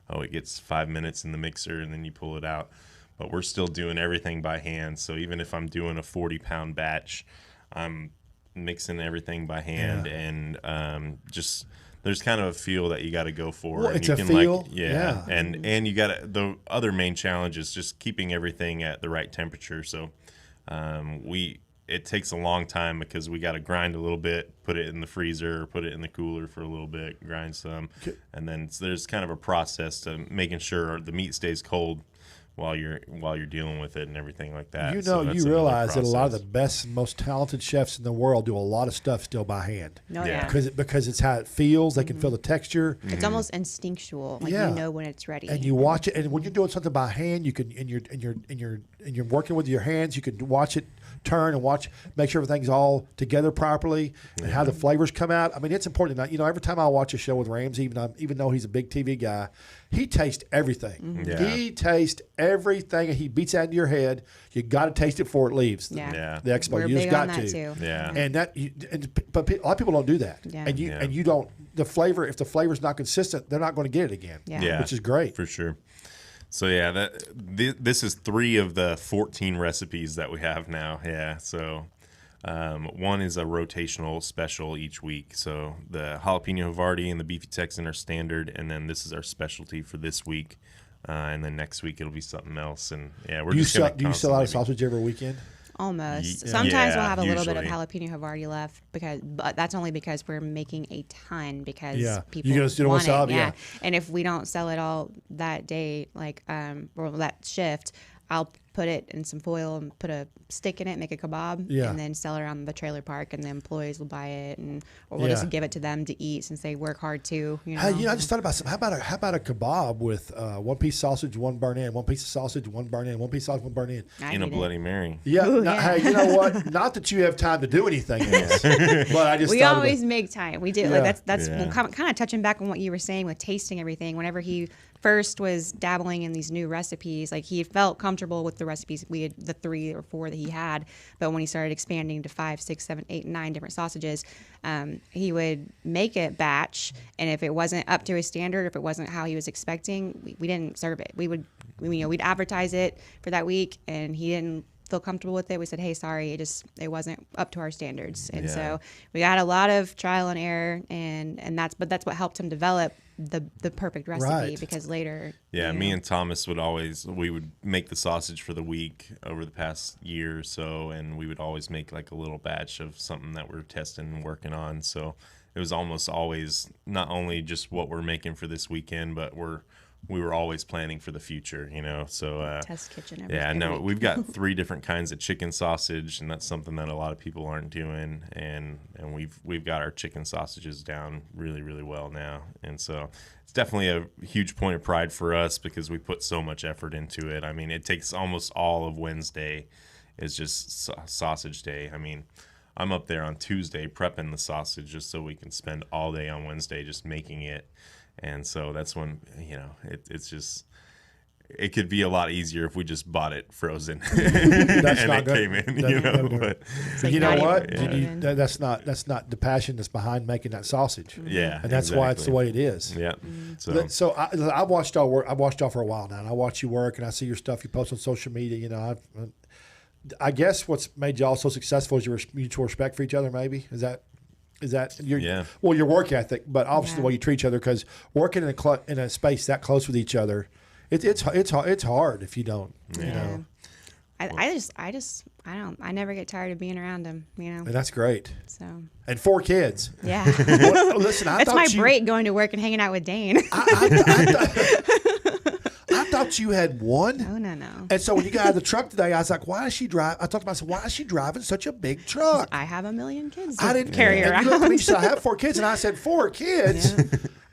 Speaker 3: it gets 5 minutes in the mixer and then you pull it out. But we're still doing everything by hand. So even if I'm doing a 40-pound batch, I'm mixing everything by hand, and just there's kind of a feel that you got to go for.
Speaker 2: Well,
Speaker 3: and
Speaker 2: it's
Speaker 3: you
Speaker 2: a
Speaker 3: can
Speaker 2: feel.
Speaker 3: Yeah. And you got to, the other main challenge is just keeping everything at the right temperature. So it takes a long time because we got to grind a little bit, put it in the freezer, put it in the cooler for a little bit, grind some, and then there's kind of a process to making sure the meat stays cold while you're dealing with it and everything like that.
Speaker 2: You realize that a lot of the best, most talented chefs in the world do a lot of stuff still by hand.
Speaker 4: No,
Speaker 3: Yeah.
Speaker 2: Because it's how it feels. They can feel the texture.
Speaker 4: It's almost instinctual. Like
Speaker 2: Yeah.
Speaker 4: you know when it's ready.
Speaker 2: And you watch it, and when you're doing something by hand, you can, and you're working with your hands, you can watch it turn and make sure everything's all together properly and how the flavors come out. I mean, it's important. Every time I watch a show with Ramsey, even though he's a big TV guy, he tastes everything.
Speaker 3: Yeah.
Speaker 2: He tastes everything, and he beats that into your head. You got to taste it before it leaves.
Speaker 4: Yeah.
Speaker 2: The expo.
Speaker 4: We're
Speaker 2: You just
Speaker 4: big
Speaker 2: got
Speaker 4: on
Speaker 2: to.
Speaker 4: that too.
Speaker 3: Yeah.
Speaker 2: But a lot of people don't do that.
Speaker 4: Yeah.
Speaker 2: And you don't. The flavor, if the flavor's not consistent, they're not going to get it again.
Speaker 4: Yeah.
Speaker 2: Which is great.
Speaker 3: For sure. So yeah, this is 3 of the 14 recipes that we have now. Yeah. So one is a rotational special each week. So the Jalapeno Havarti and the Beefy Texan are standard, and then this is our specialty for this week. And then next week it'll be something else. And yeah, we're just gonna
Speaker 2: Do you sell out of
Speaker 3: constantly
Speaker 2: sausage every weekend?
Speaker 4: Almost.
Speaker 3: Yeah,
Speaker 4: Sometimes we'll have a little bit of
Speaker 3: usually.
Speaker 4: jalapeno Havarti left, but that's only because we're making a ton because people
Speaker 2: You don't
Speaker 4: want
Speaker 2: sell
Speaker 4: it.
Speaker 2: it, yeah.
Speaker 4: And if we don't sell it all that day, or that shift, I'll put it in some foil and put a stick in it, make a kebab,
Speaker 2: Yeah.
Speaker 4: and then sell it around the trailer park, and the employees will buy it, or we'll
Speaker 2: Yeah.
Speaker 4: just give it to them to eat since they work hard too.
Speaker 2: Hey, I just thought about something. How about a kebab with one piece sausage, one burn in, one piece of sausage, one burn in, one piece of sausage, one burn in.
Speaker 4: I
Speaker 3: in a
Speaker 4: eat it.
Speaker 3: Bloody Mary.
Speaker 2: Yeah.
Speaker 4: Ooh,
Speaker 2: no,
Speaker 4: yeah.
Speaker 2: Hey, you know what? Not that you have time to do anything else, but I just
Speaker 4: We
Speaker 2: thought
Speaker 4: always make time. We do.
Speaker 2: Yeah.
Speaker 4: Like that's
Speaker 3: Yeah.
Speaker 4: kind of touching back on what you were saying with tasting everything. Whenever he first was dabbling in these new recipes, like he felt comfortable with the recipes. We had the 3 or 4 that he had, but when he started expanding to 5, 6, 7, 8, 9 different sausages, he would make it batch, and if it wasn't up to his standard, if it wasn't how he was expecting, we didn't serve it. We'd advertise it for that week, and he didn't feel comfortable with it. We said, hey, sorry, it wasn't up to our standards. And
Speaker 3: Yeah.
Speaker 4: so we had a lot of trial and error, and that's what helped him develop the perfect recipe,
Speaker 2: Right.
Speaker 4: because later
Speaker 3: Yeah, me and Thomas we would make the sausage for the week over the past year or so, and we would always make like a little batch of something that we're testing and working on. So it was almost always not only just what we're making for this weekend, but we were always planning for the future, So
Speaker 4: test kitchen
Speaker 3: yeah, no,
Speaker 4: week.
Speaker 3: we've got 3 different kinds of chicken sausage, and that's something that a lot of people aren't doing. And we've got our chicken sausages down really, really well now. And so it's definitely a huge point of pride for us because we put so much effort into it. I mean, it takes almost all of Wednesday is just sausage day. I mean, I'm up there on Tuesday prepping the sausage just so we can spend all day on Wednesday just making it. And so that's when, it's just, it could be a lot easier if we just bought it frozen
Speaker 2: That's
Speaker 3: and
Speaker 2: not
Speaker 3: it
Speaker 2: good.
Speaker 3: came in. But
Speaker 4: like
Speaker 2: you know
Speaker 4: not
Speaker 2: what?
Speaker 4: even-
Speaker 2: That's not the passion that's behind making that sausage.
Speaker 3: yeah,
Speaker 2: And that's why it's the way it is.
Speaker 3: Yeah.
Speaker 2: So I watched y'all work. I watched y'all for a while now, and I watch you work, and I see your stuff you post on social media. You know, I guess what's made y'all so successful is your mutual respect for each other. Maybe is that your well, your work ethic, but obviously the way you treat each other. Because working in a space that close with each other, it's hard if you don't.
Speaker 3: Yeah.
Speaker 2: You know,
Speaker 4: I never get tired of being around him, you know.
Speaker 2: and that's great.
Speaker 4: So
Speaker 2: And 4 kids.
Speaker 4: yeah,
Speaker 2: Well, listen, I
Speaker 4: that's
Speaker 2: thought
Speaker 4: my
Speaker 2: you,
Speaker 4: break going to work and hanging out with Dayne.
Speaker 2: I thought you had one.
Speaker 4: Oh no.
Speaker 2: And so when you got out of the truck today, I was like, why is she driving? I talked to myself, why is she driving such a big truck?
Speaker 4: I have a million kids to
Speaker 2: I didn't
Speaker 4: carry
Speaker 2: and
Speaker 4: around.
Speaker 2: You looked at me and said, I have 4 kids. And I said, 4 kids?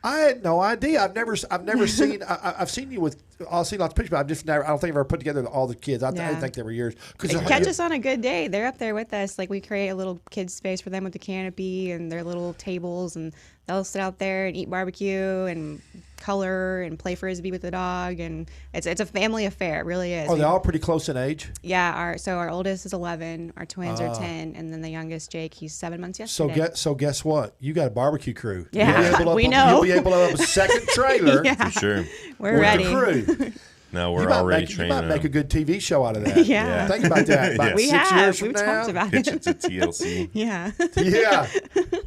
Speaker 2: I had no idea. I've never seen, I've seen you with, I've seen lots of pictures, but I don't think I've ever put together all the kids. I didn't think they were yours.
Speaker 4: Catch us on a good day. They're up there with us. Like we create a little kids space for them with the canopy and their little tables, and they'll sit out there and eat barbecue and color and play frisbee with the dog, and it's a family affair. It really is.
Speaker 2: Are they all pretty close in age?
Speaker 4: Yeah. Our oldest is 11. Our twins are 10, and then the youngest Jake, he's 7 months yesterday.
Speaker 2: So guess what? You got a barbecue crew.
Speaker 4: Yeah,
Speaker 2: You'll be able to
Speaker 4: know.
Speaker 2: You'll be able to have a second trailer
Speaker 3: For sure.
Speaker 4: We're
Speaker 2: with
Speaker 4: ready.
Speaker 2: the crew.
Speaker 3: No,
Speaker 2: You
Speaker 3: we're
Speaker 2: might
Speaker 3: already
Speaker 2: make, you
Speaker 3: training
Speaker 2: might make a
Speaker 3: them.
Speaker 2: good TV show out of that.
Speaker 4: Yeah.
Speaker 2: Think about that. About
Speaker 4: We
Speaker 2: 6
Speaker 4: have.
Speaker 2: years from
Speaker 4: We've
Speaker 2: now.
Speaker 4: talked about
Speaker 3: Pitch
Speaker 4: it.
Speaker 3: it to TLC.
Speaker 4: Yeah.
Speaker 2: Yeah.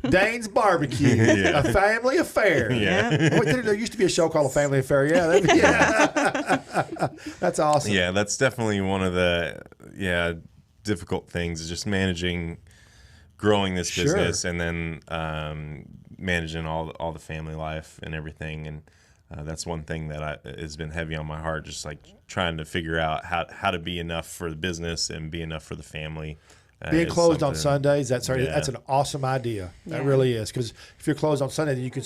Speaker 2: Dayne's Barbecue.
Speaker 3: Yeah.
Speaker 2: A family affair.
Speaker 3: Yeah.
Speaker 2: Wait, there used to be a show called A Family Affair. Yeah. That's awesome.
Speaker 3: Yeah, that's definitely one of the difficult things is just managing growing this
Speaker 2: Sure.
Speaker 3: business and then managing all the family life and everything. And that's one thing that has been heavy on my heart, just like trying to figure out how to be enough for the business and be enough for the family.
Speaker 2: Being
Speaker 3: is
Speaker 2: closed on
Speaker 3: something-
Speaker 2: Sundays, that's an awesome idea. That
Speaker 4: Yeah.
Speaker 2: really is. Because if you're closed on Sunday, then you can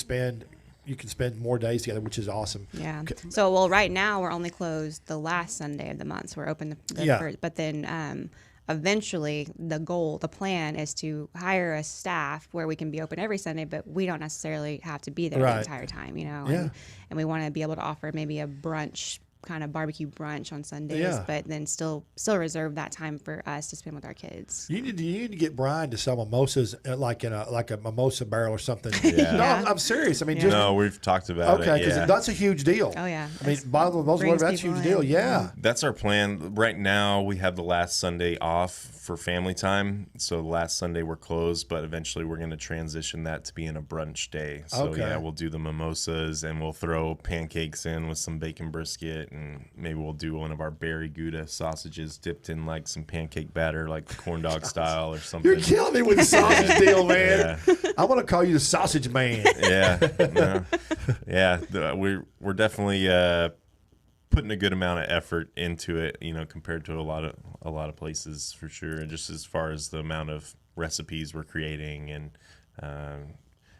Speaker 2: spend more days together, which is awesome.
Speaker 4: Yeah. So, right now we're only closed the last Sunday of the month. So we're open the first, but then eventually the plan is to hire a staff where we can be open every Sunday, but we don't necessarily have to be there
Speaker 2: Right.
Speaker 4: the entire time, you know.
Speaker 2: Yeah.
Speaker 4: And we want to be able to offer maybe a brunch, kind of barbecue brunch on Sundays,
Speaker 2: Yeah.
Speaker 4: but then still reserve that time for us to spend with our kids.
Speaker 2: You need to get Brian to sell mimosas like a mimosa barrel or something.
Speaker 3: Yeah.
Speaker 2: No,
Speaker 4: Yeah.
Speaker 2: I'm serious. I mean,
Speaker 4: Yeah.
Speaker 2: just
Speaker 3: No, we've talked about
Speaker 2: okay,
Speaker 3: it.
Speaker 2: because
Speaker 3: Yeah.
Speaker 2: that's a huge deal.
Speaker 4: Oh yeah.
Speaker 2: I mean, bottom of the
Speaker 4: brings
Speaker 2: that's a huge
Speaker 4: people
Speaker 2: deal.
Speaker 4: in.
Speaker 2: Yeah.
Speaker 3: That's our plan. Right now, we have the last Sunday off for family time. So the last Sunday we're closed, but eventually we're going to transition that to being a brunch day. So
Speaker 2: Okay.
Speaker 3: yeah, we'll do the mimosas and we'll throw pancakes in with some bacon brisket, and maybe we'll do one of our berry Gouda sausages dipped in like some pancake batter, like the corn dog style or something.
Speaker 2: You're killing me with the sausage deal, man.
Speaker 3: Yeah.
Speaker 2: I want to call you the sausage man.
Speaker 3: Yeah, no. Yeah. We're definitely putting a good amount of effort into it, you know, compared to a lot of places for sure. And just as far as the amount of recipes we're creating and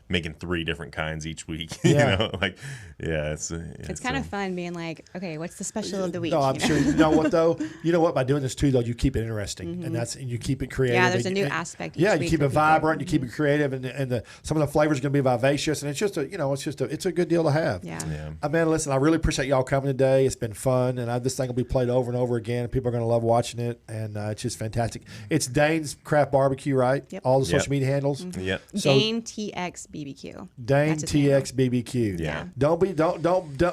Speaker 3: making 3 different kinds each week.
Speaker 2: Yeah.
Speaker 3: You know, like
Speaker 4: It's kind of fun being like, okay, what's the special of the week?
Speaker 2: No, I'm sure. You know what though? You know what? By doing this too, though, you keep it interesting, and you keep it creative.
Speaker 4: Yeah, there's a
Speaker 2: and-
Speaker 4: new
Speaker 2: and-
Speaker 4: aspect.
Speaker 2: Yeah,
Speaker 4: each
Speaker 2: you
Speaker 4: week
Speaker 2: keep
Speaker 4: for
Speaker 2: it
Speaker 4: people.
Speaker 2: vibrant, you keep it creative, and some of the flavors are going to be vivacious, and it's just a good deal to have.
Speaker 4: Yeah.
Speaker 2: Man, listen, I really appreciate y'all coming today. It's been fun, and this thing will be played over and over again. People are going to love watching it, and it's just fantastic. It's Dayne's Craft Barbecue, right?
Speaker 4: Yep.
Speaker 2: All the
Speaker 3: Yep.
Speaker 2: social media handles.
Speaker 3: Yep.
Speaker 2: So-
Speaker 4: Dayne TX BBQ.
Speaker 2: Dayne
Speaker 4: That's his handle.
Speaker 2: TX BBQ.
Speaker 3: Yeah.
Speaker 2: Don't.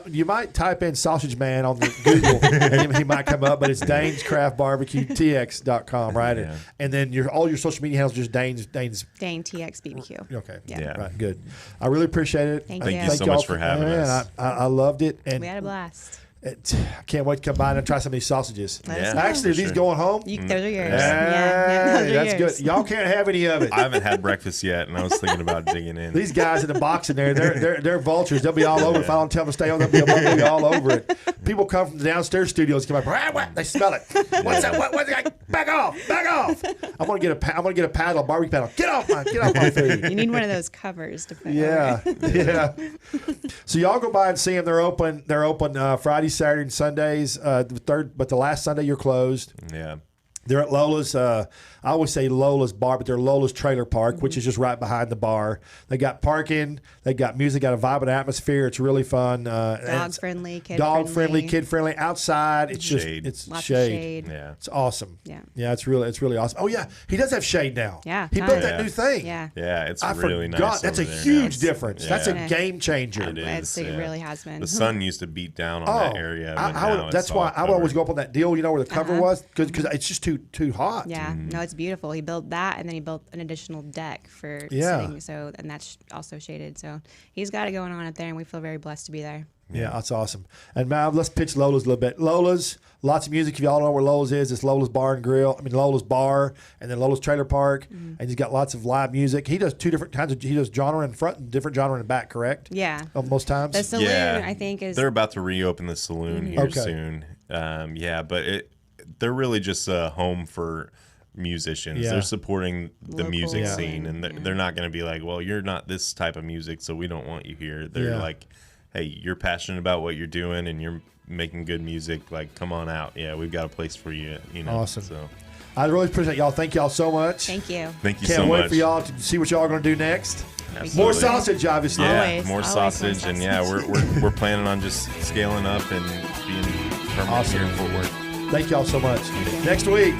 Speaker 2: You might type in Sausage Man on the Google, and he might come up. But it's Dayne's Craft Barbecue TX.com, right?
Speaker 3: Yeah.
Speaker 2: And then all your social media handles just Dayne's.
Speaker 4: Dayne TX BBQ.
Speaker 2: Okay.
Speaker 4: Yeah.
Speaker 2: Right. Good. I really appreciate it.
Speaker 4: Thank
Speaker 3: Thank
Speaker 4: you.
Speaker 3: you so
Speaker 2: y'all
Speaker 3: much for having
Speaker 2: man,
Speaker 3: us.
Speaker 2: I loved it, and
Speaker 4: We had a blast.
Speaker 2: I can't wait to come by and try some of these sausages.
Speaker 4: Let us
Speaker 3: Yeah.
Speaker 4: know.
Speaker 2: Actually, are
Speaker 3: For
Speaker 2: these
Speaker 3: sure.
Speaker 2: going home?
Speaker 4: Those are yours.
Speaker 2: Hey,
Speaker 4: those are
Speaker 2: that's
Speaker 4: yours.
Speaker 2: good. Y'all can't have any of it.
Speaker 3: I haven't had breakfast yet, and I was thinking about digging in.
Speaker 2: These guys in the box in there, they're vultures. They'll be all over. If I don't tell them to stay on, they'll be all over it. People come from the downstairs studios, come up, what? They smell it. What's that? What's that? Back off! I'm gonna get a paddle, a barbecue paddle. Get off my food.
Speaker 4: You need one of those covers to put.
Speaker 2: Yeah, yeah. So y'all go by and see them. They're open Friday, Saturday, and Sundays. But the last Sunday you're closed.
Speaker 3: Yeah.
Speaker 2: They're at Lola's. I always say Lola's bar, but they're Lola's Trailer Park, which is just right behind the bar. They got parking. They got music. Got a vibrant atmosphere. It's really fun.
Speaker 4: Dog friendly, kid
Speaker 2: kid friendly. Outside, it's
Speaker 3: Shade.
Speaker 2: just it's
Speaker 4: Lots of
Speaker 2: shade.
Speaker 4: shade.
Speaker 3: Yeah.
Speaker 2: It's awesome.
Speaker 4: Yeah.
Speaker 2: It's really awesome. Oh yeah, he does have shade now.
Speaker 4: Yeah,
Speaker 2: he
Speaker 4: tons.
Speaker 2: built that new thing.
Speaker 4: Yeah.
Speaker 3: Yeah, it's
Speaker 2: I
Speaker 3: really
Speaker 2: forgot.
Speaker 3: nice.
Speaker 2: That's a
Speaker 3: over there
Speaker 2: huge
Speaker 3: now.
Speaker 2: difference. That's
Speaker 3: Yeah.
Speaker 2: a game changer.
Speaker 3: It is.
Speaker 4: It really has been.
Speaker 3: The sun used to beat down on that area. But now
Speaker 2: that's
Speaker 3: it's
Speaker 2: why
Speaker 3: all
Speaker 2: I would always
Speaker 3: covered.
Speaker 2: go up on that deal. You know where the cover was, because it's just too hot.
Speaker 4: Yeah, no, it's beautiful. He built that, and then he built an additional deck for
Speaker 2: Yeah.
Speaker 4: sitting. So, and that's also shaded. So he's got it going on up there, and we feel very blessed to be there.
Speaker 2: Yeah, that's awesome. And Mav, let's pitch Lola's a little bit. Lola's, lots of music. If y'all know where Lola's is, it's Lola's Bar and Grill. I mean, Lola's Bar, and then Lola's Trailer Park. And he's got lots of live music. He does two different kinds of. He does genre in front and different genre in the back. Correct?
Speaker 4: Yeah.
Speaker 2: Most times.
Speaker 4: The saloon,
Speaker 3: Yeah.
Speaker 4: I think, is
Speaker 3: They're about to reopen the saloon here
Speaker 2: Okay.
Speaker 3: soon. But they're really just a home for musicians.
Speaker 2: Yeah.
Speaker 3: They're supporting the
Speaker 4: Local,
Speaker 3: music
Speaker 4: yeah.
Speaker 3: scene, and they're not going to be like, well, you're not this type of music, so we don't want you here. They're like, hey, you're passionate about what you're doing, and you're making good music. Like, come on out. Yeah, we've got a place for you. You know.
Speaker 2: Awesome.
Speaker 3: So
Speaker 2: I really appreciate y'all. Thank y'all so much.
Speaker 4: Thank you.
Speaker 3: thank you
Speaker 2: Can't
Speaker 3: so
Speaker 2: wait
Speaker 3: much.
Speaker 2: for y'all to see what y'all are going to do next.
Speaker 3: Absolutely.
Speaker 2: More sausage, obviously.
Speaker 3: Yeah,
Speaker 4: Always,
Speaker 3: more
Speaker 4: always more
Speaker 3: sausage, and
Speaker 4: sausage.
Speaker 3: yeah, we're planning on just scaling up and being permanent
Speaker 2: Awesome.
Speaker 3: here in Fort Worth.
Speaker 2: Thank y'all so much. Next week,